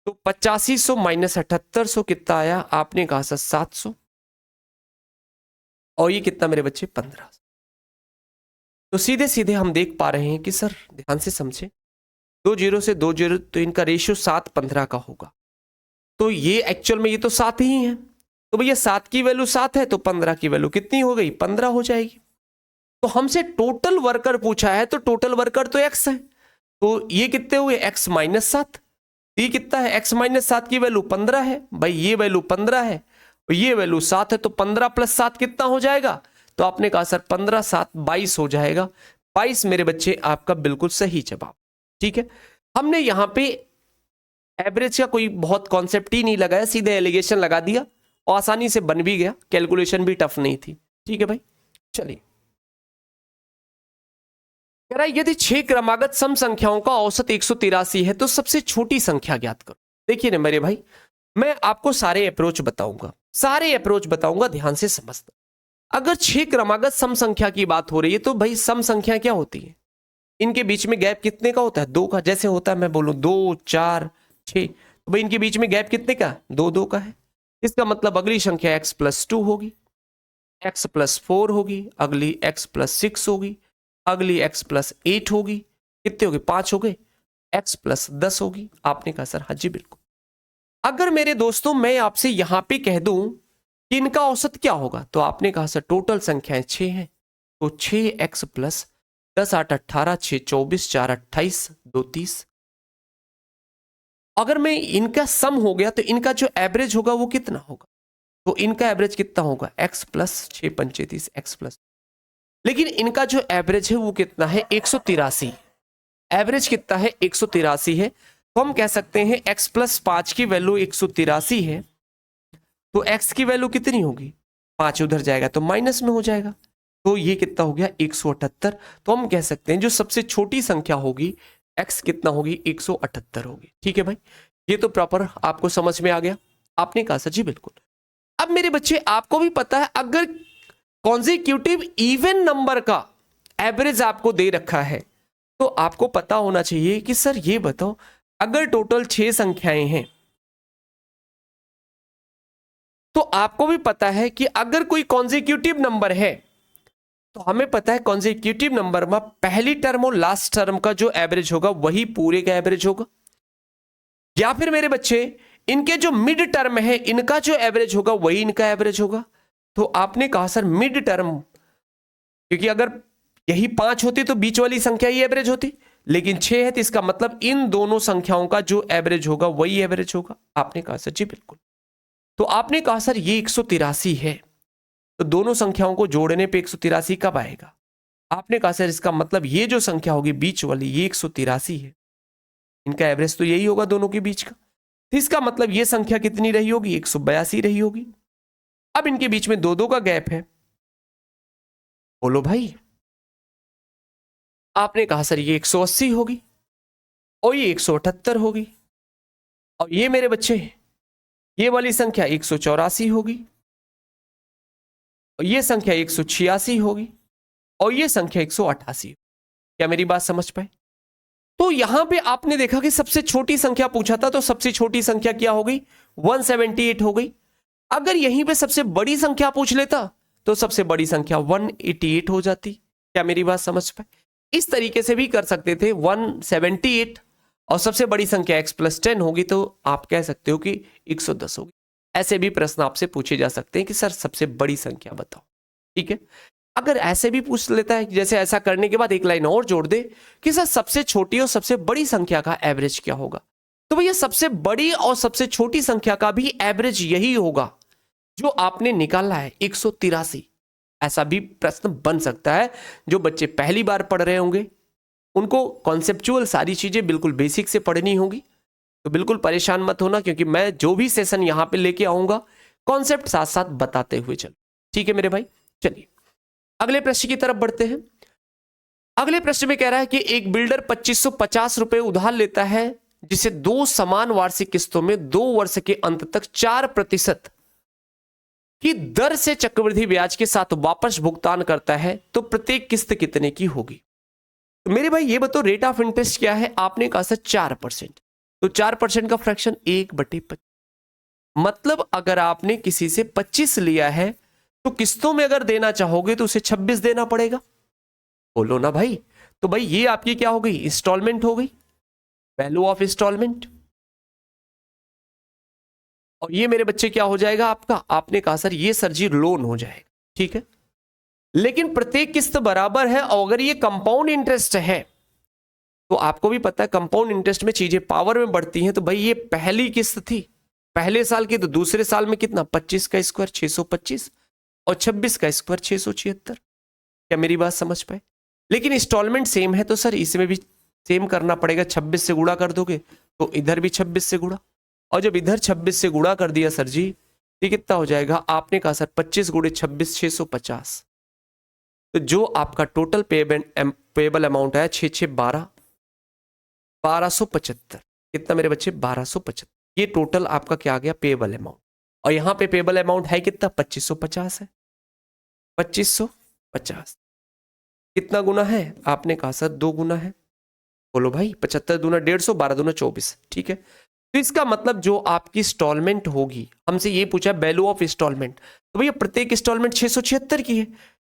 तो 8500 माइनस 7800 कितना आया? आपने कहा सर 700, और ये कितना मेरे बच्चे? 15। तो सीधे सीधे हम देख पा रहे हैं कि सर ध्यान से समझे, 2 0 से 2 0, तो इनका रेशियो 7-15 का होगा। तो ये एक्चुअल में ये तो 7 ही है, तो भैया 7 की वैल्यू 7 है, तो 15 की वैल्यू कितनी हो गई? 15 हो जाएगी। तो हमसे टोटल वर्कर पूछा है, तो टोटल वर्कर तो x है, तो ये कितने हुए? x-7। ये कितना है? x-7 की वैल्यू 15 है भाई, ये वैल्यू 15 है और ये वैल्यू 7 है, तो 15 + 7 कितना हो जाएगा? तो आपने कहा सर 15 7 22 हो जाएगा। 22 मेरे बच्चे आपका बिल्कुल सही जवाब। ठीक है, हमने यहां पे एवरेज का कोई बहुत कॉन्सेप्ट ही नहीं लगाया, सीधे एलिगेशन लगा दिया और आसानी से बन भी गया, कैलकुलेशन भी टफ नहीं थी। ठीक है भाई, चलिए। कह रहा है यदि 6 क्रमागत सम संख्याओं का औसत 183 है तो सबसे छोटी संख्या ज्ञात करो। देखिए ना मेरे भाई, मैं आपको सारे अप्रोच बताऊंगा, ध्यान से समझना। अगर 6 क्रमागत सम संख्या की बात हो रही है तो भाई सम संख्या क्या होती है? इनके बीच में गैप कितने का होता है? 2 का। जैसे होता है मैं बोलूं 2 4 6, तो भाई इनके बीच में गैप कितने का? 2 का है। इसका मतलब अगली संख्या x+2 होगी, x+4 होगी, अगली x+6 होगी, अगली x+8 होगी। कितने हो गए? 5 हो गए। x+10 होगी। आपने कहा सर हाँ जी बिल्कुल। अगर मेरे दोस्तों मैं आपसे यहां पे कह दूं कि इनका औसत क्या होगा, तो आपने कहा सर टोटल संख्याएं 6 हैं, तो 6x+10 8 18 6 24 4 28 2 30। अगर मैं इनका सम हो गया तो इनका जो एवरेज होगा वो कितना होगा? तो इनका एवरेज कितना होगा? x+6 पंचे 30 x+, लेकिन इनका जो एवरेज है वो कितना है? 183। एवरेज कितना है? 183 है। तो हम कह सकते हैं x+5 की वैल्यू 183 है, तो x की वैल्यू कितनी होगी? 5 उधर जाएगा तो माइनस में हो जाएगा, तो ये कितना हो गया? 178। तो हम कह सकते हैं जो सबसे छोटी संख्या होगी x कितना होगी? 178 होगी। ठीक है भाई, ये तो प्रॉपर आपको समझ में आ गया। आपने कहा सर जी बिल्कुल। अब मेरे बच्चे आपको भी पता है, अगर कॉन्जिक्यूटिव इवन नंबर का एवरेज आपको दे रखा है तो आपको पता होना चाहिए कि सर ये बताओ, अगर टोटल 6 संख्याएं हैं तो आपको भी पता है कि अगर कोई कॉन्जिक्यूटिव नंबर है तो हमें पता है कॉन्जिक्यूटिव नंबर में पहली टर्म और लास्ट टर्म का जो एवरेज होगा वही पूरे का एवरेज होगा, या फिर मेरे बच्चे इनके जो मिड टर्म है इनका जो एवरेज होगा वही इनका एवरेज होगा। तो आपने कहा सर मिड टर्म, क्योंकि अगर यही 5 होती तो बीच वाली संख्या ही एवरेज होती, लेकिन 6 है तो इसका मतलब इन दोनों संख्याओं का जो एवरेज होगा वही एवरेज होगा। आपने कहा सर जी बिल्कुल। तो आपने कहा सर ये 183 है, तो दोनों संख्याओं को जोड़ने पे 183 कब आएगा? आपने कहा सर इसका मतलब ये जो संख्या होगी बीच वाली ये 183 है, इनका एवरेज तो यही होगा दोनों के बीच का, तो इसका मतलब ये संख्या कितनी रही होगी? 182 रही होगी। अब इनके बीच में 2 का गैप है, बोलो भाई। आपने कहा सर ये 180 होगी और ये 178 होगी, और ये मेरे बच्चे ये वाली संख्या 184 होगी, और ये संख्या 186 होगी, और ये संख्या 188। क्या मेरी बात समझ पाए? तो यहां पे आपने देखा कि सबसे छोटी संख्या पूछा था, तो सबसे छोटी संख्या क्या हो गई? 178 हो गई। अगर यहीं पे सबसे बड़ी संख्या पूछ लेता तो सबसे बड़ी संख्या 188 हो जाती। क्या मेरी बात समझ पाए? इस तरीके से भी कर सकते थे 178, और सबसे बड़ी संख्या x+10 होगी तो आप कह सकते हो कि 110 होगी। ऐसे भी प्रश्न आपसे पूछे जा सकते हैं कि सर सबसे बड़ी संख्या बताओ। ठीक है, अगर ऐसे भी पूछ लेता है, जैसे ऐसा करने के बाद एक लाइन और जोड़ दे कि सर सबसे छोटी और सबसे बड़ी संख्या का एवरेज क्या होगा, तो भैया सबसे बड़ी और सबसे छोटी संख्या का भी एवरेज यही होगा जो आपने निकाला है 183। ऐसा भी प्रश्न बन सकता है जो बच्चे पहली बार पढ़ रहे होंगे उनको कॉन्सेप्चुअल सारी चीजें बिल्कुल बेसिक से पढ़नी होगी। तो बिल्कुल परेशान मत होना, क्योंकि मैं जो भी सेशन यहां पे लेके आऊंगा कॉन्सेप्ट साथ साथ बताते हुए चलो। ठीक है मेरे भाई, चलिए अगले प्रश्न की तरफ बढ़ते हैं। अगले प्रश्न में कह रहा है कि एक बिल्डर 2550 रुपए उधार लेता है, जिसे 2 समान वार्षिक किस्तों में 2 वर्ष के अंत तक 4% की दर से चक्रवृद्धि ब्याज के साथ वापस भुगतान करता है, तो प्रत्येक किस्त कितने की होगी? तो मेरे भाई ये बताओ, रेट ऑफ इंटरेस्ट क्या है? आपने कहा सर 4%, तो 4% का फ्रैक्शन 1/25। मतलब अगर आपने किसी से 25 लिया है तो किस्तों में अगर देना चाहोगे तो उसे 26 देना पड़ेगा। बोलो ना भाई। तो भाई ये आपकी क्या हो गई? इंस्टॉलमेंट हो गई, वैल्यू ऑफ इंस्टॉलमेंट। और ये मेरे बच्चे क्या हो जाएगा आपका? आपने कहा सर ये सर जी लोन हो जाएगा। ठीक है, लेकिन प्रत्येक किस्त बराबर है, और अगर ये कंपाउंड इंटरेस्ट है तो आपको भी पता है कंपाउंड इंटरेस्ट में चीजें पावर में बढ़ती हैं। तो भाई ये पहली किस्त थी पहले साल की, तो दूसरे साल में कितना? 25 का स्क्वायर 625 और 26 का स्क्वायर 676। क्या मेरी बात समझ पाए? लेकिन इंस्टॉलमेंट सेम है तो सर इसमें भी सेम करना पड़ेगा। 26 से गुणा कर दोगे तो इधर भी 26 से गुणा, और जब इधर 26 से गुणा कर दिया सर जी, ये कितना हो जाएगा? आपने कहा सर 25 गुणे 26 650। तो जो आपका टोटल पेबल अमाउंट है 6 1275। कितना मेरे बच्चे? 1275। ये टोटल आपका क्या आ गया? Payable amount. और यहां पे पेबल अमाउंट है कितना? 2550 है। 2550 कितना गुना है? आपने कहा सर 2 गुना है। बोलो भाई, 75 दूना 150, 12 दूना 24। ठीक है, तो इसका मतलब जो आपकी इंस्टॉलमेंट होगी, हमसे ये पूछा वैल्यू ऑफ इंस्टॉलमेंट, तो भैया प्रत्येक इंस्टॉलमेंट 676 की है।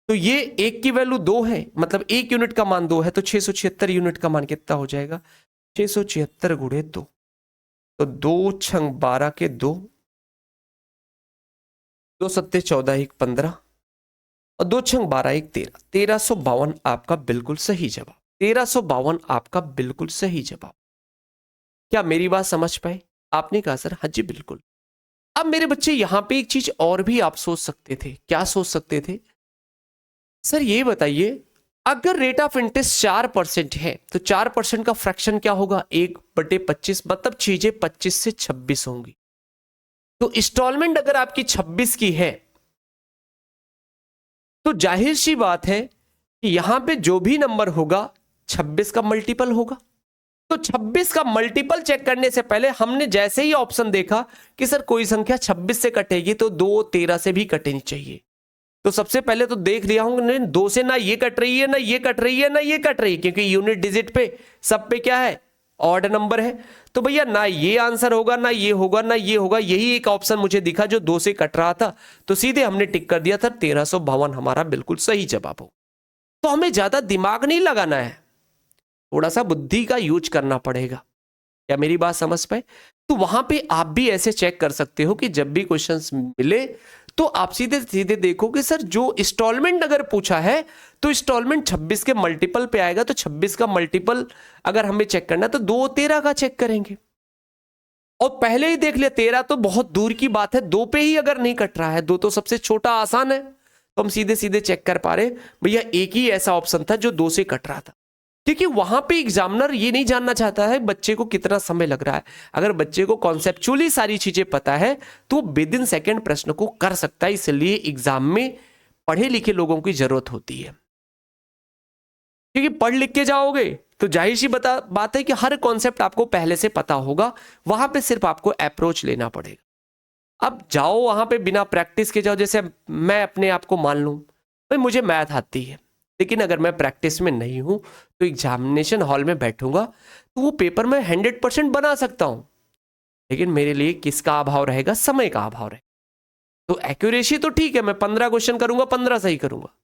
तो ये एक की वैल्यू 2 है, मतलब 1 यूनिट का मान 2 है, तो 676 यूनिट का मान कितना हो जाएगा? 676 गुणे 2, तो 2 छंग 12 के 2, 2 सत्ते 14 1 15, और 2 छंग 12 1 13, 1352 आपका बिल्कुल सही जवाब। 1352 आपका बिल्कुल सही जवाब। क्या मेरी बात समझ पाए? आपने कहा सर हाँ जी बिल्कुल। अब मेरे बच्चे यहां पे एक चीज और भी आप सोच सकते थे। क्या सोच सकते थे? सर ये बताइए, अगर रेट ऑफ इंटरेस्ट 4% है तो 4% का फ्रैक्शन क्या होगा? 1/25, मतलब चीजें 25 से 26 होंगी। तो इंस्टॉलमेंट अगर आपकी 26 की है तो जाहिर सी बात है कि यहां पे जो भी नंबर होगा 26 का मल्टीपल होगा। तो 26 का मल्टीपल चेक करने से पहले हमने जैसे ही ऑप्शन देखा कि सर कोई संख्या 26 से कटेगी तो 2 13 से भी कटनी चाहिए, तो सबसे पहले तो देख लिया हूं 2 से ना ये कट रही है, ना ये कट रही है, ना ये कट रही है, क्योंकि यूनिट डिजिट पे सब पे क्या है? ऑड नंबर है। तो भैया ना ये आंसर होगा, ना ये होगा, ना ये होगा, यही एक ऑप्शन मुझे दिखा जो 2 से कट रहा था, तो सीधे हमने टिक कर दिया था 1352 हमारा बिल्कुल सही जवाब हो। तो हमें ज्यादा दिमाग नहीं लगाना है, थोड़ा सा बुद्धि का यूज करना पड़ेगा। क्या मेरी बात समझ पाए? तो वहां पे आप भी ऐसे चेक कर सकते हो कि जब भी क्वेश्चंस मिले तो आप सीधे सीधे देखो कि सर जो इंस्टॉलमेंट अगर पूछा है तो इंस्टॉलमेंट 26 के मल्टीपल पे आएगा, तो 26 का मल्टीपल अगर हमें चेक करना है तो 2 13 का चेक करेंगे। और पहले ही देख लिया 13 तो बहुत दूर की बात है, 2 पे ही अगर नहीं कट रहा है, 2 तो सबसे छोटा आसान है, तो हम सीधे सीधे चेक कर पा रहे भैया एक ही ऐसा ऑप्शन था जो 2 से कट रहा था। क्योंकि वहां पे एग्जामिनर ये नहीं जानना चाहता है बच्चे को कितना समय लग रहा है। अगर बच्चे को कॉन्सेप्चुअली सारी चीजें पता है तो विद इन सेकेंड प्रश्न को कर सकता है, इसलिए एग्जाम में पढ़े लिखे लोगों की जरूरत होती है। क्योंकि पढ़ लिख के जाओगे तो जाहिर सी बात है कि हर कॉन्सेप्ट आपको पहले से पता होगा, वहां पे सिर्फ आपको अप्रोच लेना पड़ेगा। अब जाओ वहां पे बिना प्रैक्टिस के जाओ, जैसे मैं अपने आप को मान लूं भाई मुझे मैथ आती है, लेकिन अगर मैं प्रैक्टिस में नहीं हूं तो एग्जामिनेशन हॉल में बैठूंगा तो वो पेपर में 100% बना सकता हूं, लेकिन मेरे लिए किसका अभाव रहेगा? समय का अभाव रहेगा। तो एक्यूरेसी तो ठीक है, मैं 15 क्वेश्चन करूंगा 15 सही करूंगा,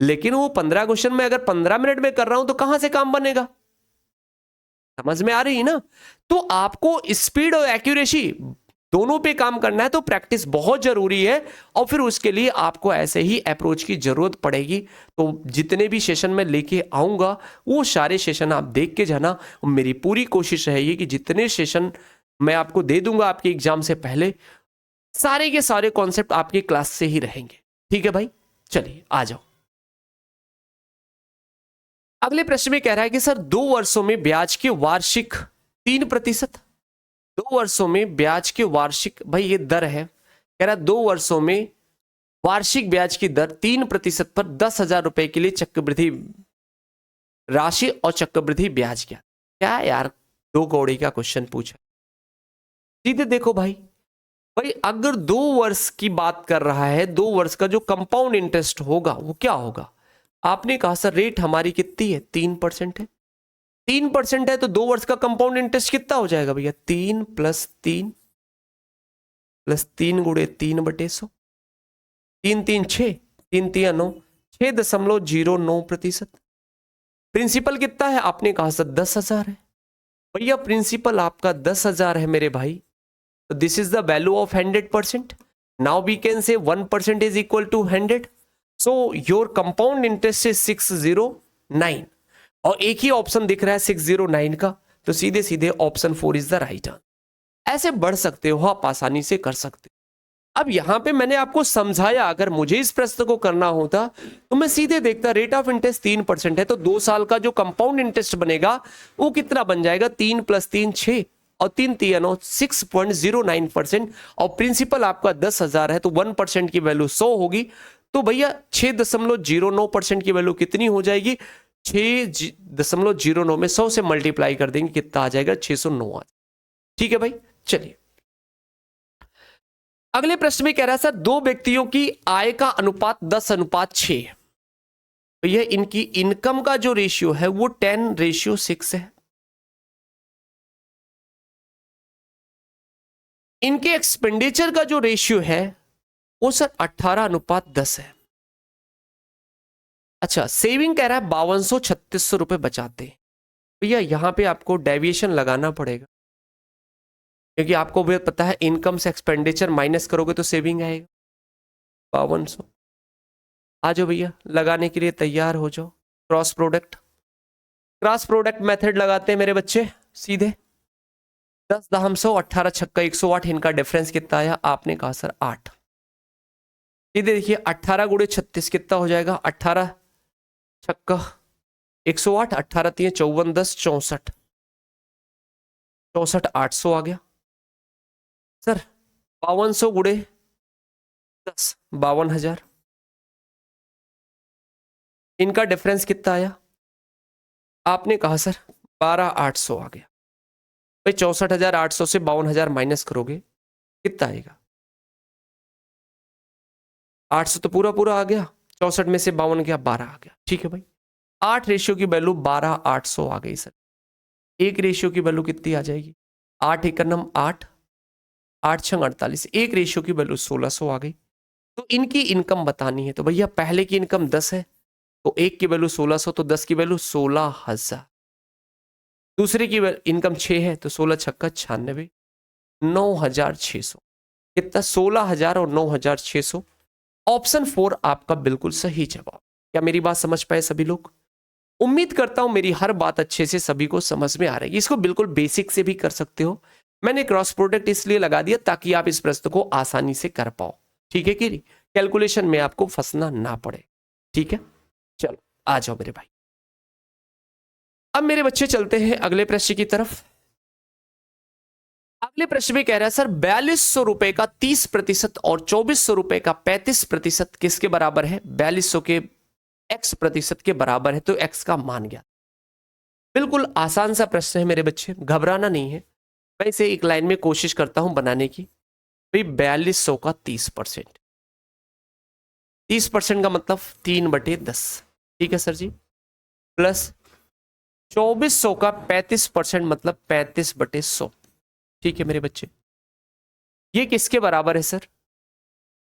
लेकिन वो 15 क्वेश्चन में अगर 15 मिनट में कर रहा हूं तो कहां से काम बनेगा? समझ में आ रही ना? तो आपको स्पीड और एक्यूरेसी दोनों पे काम करना है, तो प्रैक्टिस बहुत जरूरी है, और फिर उसके लिए आपको ऐसे ही अप्रोच की जरूरत पड़ेगी। तो जितने भी सेशन में लेके आऊंगा वो सारे सेशन आप देख के जाना। मेरी पूरी कोशिश रहेगी कि जितने सेशन मैं आपको दे दूंगा आपके एग्जाम से पहले, सारे के सारे कॉन्सेप्ट आपकी क्लास से ही रहेंगे। ठीक है भाई, चलिए आ जाओ। अगले प्रश्न में कह रहा है कि सर 2 वर्षों में ब्याज के वार्षिक 3%, 2 वर्षों में ब्याज के वार्षिक, भाई ये दर है, कह रहा है 2 वर्षों में वार्षिक ब्याज की दर 3% पर 10,000 रुपए के लिए चक्रवृद्धि राशि और चक्रवृद्धि ब्याज क्या। क्या यार, 2 कौड़ी का क्वेश्चन पूछा। सीधे देखो भाई, भाई अगर 2 वर्ष की बात कर रहा है, 2 वर्ष का जो कंपाउंड इंटरेस्ट होगा वो क्या होगा। आपने कहा सर रेट हमारी कितनी है, 3% है, 3% है, तो 2 वर्ष का कंपाउंड इंटरेस्ट कितना हो जाएगा भैया, 3 + 3 गुणे 3/100, 3 3 6, 3 3 9, 6.09%। प्रिंसिपल कितना है, आपने कहा सर 10,000 है, भैया प्रिंसिपल आपका 10,000 है मेरे भाई, तो this is the value of 100%। Now we can say 1% is equal to 100, so your compound interest is 609, और एक ही ऑप्शन दिख रहा है 609 का, तो सीधे सीधे option 4 is the right answer. ऐसे बढ़ सकते हो आप, आसानी से कर सकते हो। अब यहां पे मैंने आपको समझाया, अगर मुझे इस प्रश्न को करना होता तो मैं सीधे देखता, रेट ऑफ इंटरेस्ट 3% है, तो 2 साल का जो कंपाउंड इंटरेस्ट बनेगा वो कितना बन जाएगा, 3 + 3 6, और 3 3 9, 6.09%, और प्रिंसिपल आपका 10,000 है, तो 1% की वैल्यू 100 होगी, तो भैया 6.09% की वैल्यू कितनी हो जाएगी, 6.09 में 100 से मल्टीप्लाई कर देंगे, कितना आ जाएगा, 609। ठीक है भाई, चलिए अगले प्रश्न में कह रहा है सर 2 व्यक्तियों की आय का अनुपात 10:6, भैया इनकी इनकम का जो रेशियो है वो 10:6 है, इनके एक्सपेंडिचर का जो रेशियो है वो सर 18:10 है। अच्छा, सेविंग कह रहा है 5236 रुपए बचाते हैं, भैया यहां पे आपको डेविएशन लगाना पड़ेगा, क्योंकि आपको भी पता है इनकम से एक्सपेंडिचर माइनस करोगे तो सेविंग आएगा 5200। आ जाओ भैया, लगाने के लिए तैयार हो जाओ। क्रॉस प्रोडक्ट मेथड लगाते हैं मेरे बच्चे, सीधे 10 दहम 100, 18 छक्का 108, इनका डिफरेंस कितना आया, आपने कहा सर 8। सीधे देखिए 18 गुणे 36 कितना हो जाएगा, 18 छक्का 108, 18 3 54 10 64, 800 आ गया सर। 5200 गुणे 10 52,000, इनका डिफरेंस कितना आया, आपने कहा सर 12,800 आ गया। भाई 64,800 से 52,000 माइनस करोगे कितना आएगा, 800 तो पूरा पूरा आ गया, 64 में से 52 गया, 12 आ गया। ठीक है भाई, 8 रेशियो की वैल्यू 12,800 आ गई सर। 1 रेशियो की वैल्यू कितनी आ जाएगी, 8 एकम 8, 8 छंग 48, 1 रेशियो की वैल्यू 1600 आ गई। तो इनकी इनकम बतानी है, तो भैया पहले की इनकम 10 है, तो 1 की वैल्यू 1600, तो 10 की वैल्यू 16,000। दूसरे की इनकम 6 है, तो 16 छक्का 96, 9,600, कितना, 16,000 और 9,600। ऑप्शन 4 आपका बिल्कुल सही जवाब। क्या मेरी बात समझ पाए सभी लोग? उम्मीद करता हूं मेरी हर बात अच्छे से सभी को समझ में आ रही है। इसको बिल्कुल बेसिक से भी कर सकते हो, मैंने क्रॉस प्रोडक्ट इसलिए लगा दिया ताकि आप इस प्रश्न को आसानी से कर पाओ। ठीक है कि कैलकुलेशन में आपको फंसना ना पड़े। ठीक है, चलो आ जाओ मेरे भाई। अब मेरे बच्चे चलते हैं अगले प्रश्न की तरफ। अगले प्रश्न में कह रहा है सर 4200 रुपए का 30% और 2400 रुपए का 35% किसके बराबर है, 4200 के x% के बराबर है, तो x का मान ज्ञात। बिल्कुल आसान सा प्रश्न है मेरे बच्चे, घबराना नहीं है। मैं इसे एक लाइन में कोशिश करता हूं बनाने की। भाई 4200 का 30%, 30% का मतलब 3/10, ठीक है सर जी, प्लस 2400 का 35% मतलब 35/100। ठीक है मेरे बच्चे, ये किसके बराबर है सर,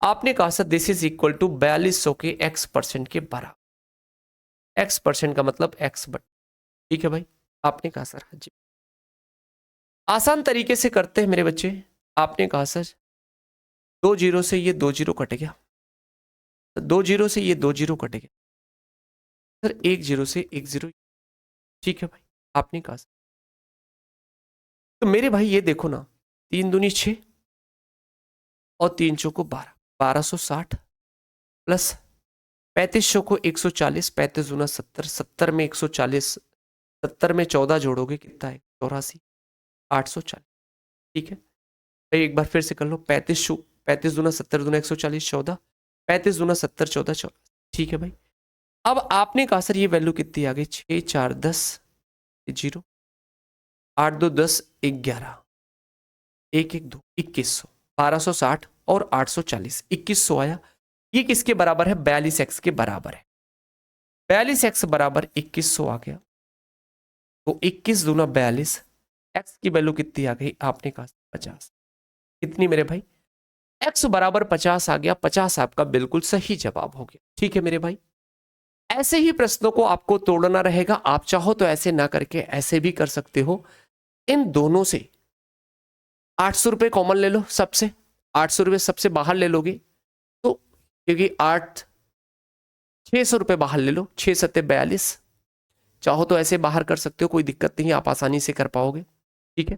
आपने कहा sir this is equal to 4200 के x% के बराबर। x% का मतलब x/, ठीक है भाई, आपने कहा सर हाँ जी। आसान तरीके से करते हैं मेरे बच्चे। आपने कहा सर 2 जीरो से ये 2 जीरो कट गया, 2 जीरो से ये 2 जीरो कट गया सर, 1 जीरो से 1 जीरो। ठीक है भाई, आपने कहा सर। तो मेरे भाई ये देखो ना, 3 दूनी 6 और 3 चौको 12, 1260 प्लस 3500 को 140, 35 दूना 70, 70 में 140, 70 में 14 जोड़ोगे कितना है? 84, 840। ठीक है, एक बार फिर से कर लो। 35 दूना 70 दूना 140, 14, 35 दूना 70, 14, 14। ठीक है भाई, अब आपने कहा सर ये वैल्यू कितनी आ गई? 6 4 10 0, 8 2 10, 11, 1 1 2, 2100, 1260 और 840, 2100 आया। ये किसके बराबर है? 42x के बराबर है। 42x बराबर 2100 आ गया, तो 21 दूना 42, x की वैल्यू कितनी आ गई? आपने कहा 50। कितनी मेरे भाई? x बराबर 50 आ गया। 50 आपका बिल्कुल सही जवाब हो गया। ठीक है मेरे भाई, ऐसे ही प्रश्नों को आपको तोड़ना रहेगा। आप चाहो तो ऐसे ना करके ऐसे भी कर सकते हो। इन दोनों से 800 रुपये कॉमन ले लो सबसे, 800 रुपये सबसे बाहर ले लोगे तो, क्योंकि 600 रुपये बाहर ले लो, 6 सत्ते 42। चाहो तो ऐसे बाहर कर सकते हो, कोई दिक्कत नहीं, आप आसानी से कर पाओगे। ठीक है,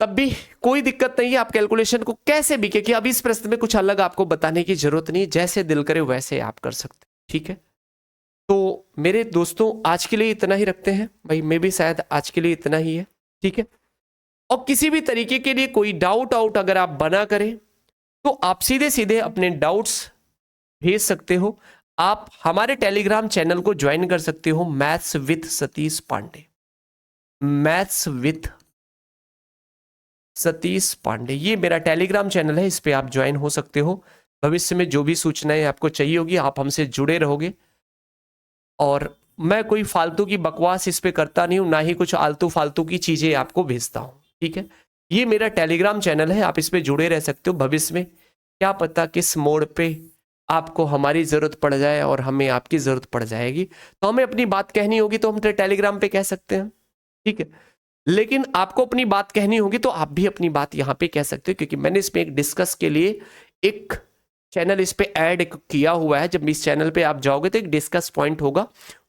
तब भी कोई दिक्कत नहीं है, आप कैलकुलेशन को कैसे भी, क्योंकि अब इस प्रश्न में कुछ अलग आपको बताने की जरूरत नहीं, जैसे दिल करे वैसे आप कर सकते। ठीक है, तो मेरे दोस्तों आज के लिए इतना ही रखते हैं भाई, मैं भी शायद आज के लिए इतना ही है। ठीक है, और किसी भी तरीके के लिए कोई डाउट अगर आप बना करें तो आप सीधे सीधे अपने डाउट्स भेज सकते हो। आप हमारे टेलीग्राम चैनल को ज्वाइन कर सकते हो, maths with Satish Pandey, maths with Satish Pandey, ये मेरा टेलीग्राम चैनल है, इस पे आप ज्वाइन हो सकते हो। भविष्य में जो भी सूचनाएं आपको चाहिए होगी आप हमसे जुड़े रहोगे, और मैं कोई फालतू की बकवास इस पे करता नहीं हूं, ना ही कुछ आलतू फालतू की चीजें आपको भेजता हूं। ठीक है, ये मेरा टेलीग्राम चैनल है, आप इस पे जुड़े रह सकते हो। भविष्य में क्या पता किस मोड़ पे आपको हमारी जरूरत पड़ जाए और हमें आपकी जरूरत पड़ जाएगी, तो हमें अपनी बात कहनी होगी तो हम टेलीग्राम पे कह सकते हैं। ठीक है, लेकिन आपको अपनी बात कहनी होगी तो आप भी अपनी बात यहाँ पे कह सकते हो, क्योंकि मैंने इसमें एक डिस्कस के लिए एक चैनल इस पे ऐड किया हुआ है। जब इस चैनल पे आप जाओगे तो एक डिस्कस पॉइंट होगा,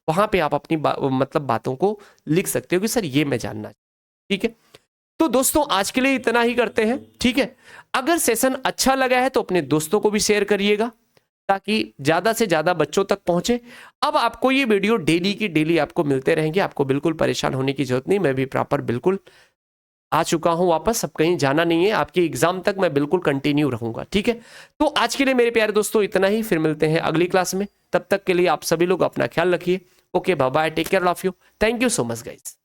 वहां पे आप अपनी मतलब बातों को लिख सकते हो कि सर ये मैं जानना। ठीक है, तो दोस्तों आज के लिए इतना ही करते हैं। ठीक है, अगर सेशन अच्छा लगा है तो अपने दोस्तों को भी शेयर करिएगा ताकि ज्यादा से ज्यादा बच्चों तक पहुंचे। अब आपको ये वीडियो डेली की डेली आपको मिलते रहेंगे, आपको बिल्कुल परेशान होने की जरूरत नहीं। मैं भी प्रॉपर बिल्कुल आ चुका हूं वापस, अब कहीं जाना नहीं है, आपके एग्जाम तक मैं बिल्कुल कंटिन्यू रहूंगा। ठीक है, तो आज के लिए मेरे प्यारे दोस्तों इतना ही, फिर मिलते हैं अगली क्लास में। तब तक के लिए आप सभी लोग अपना ख्याल रखिए। Okay, bye bye, take care of you, thank you so much guys.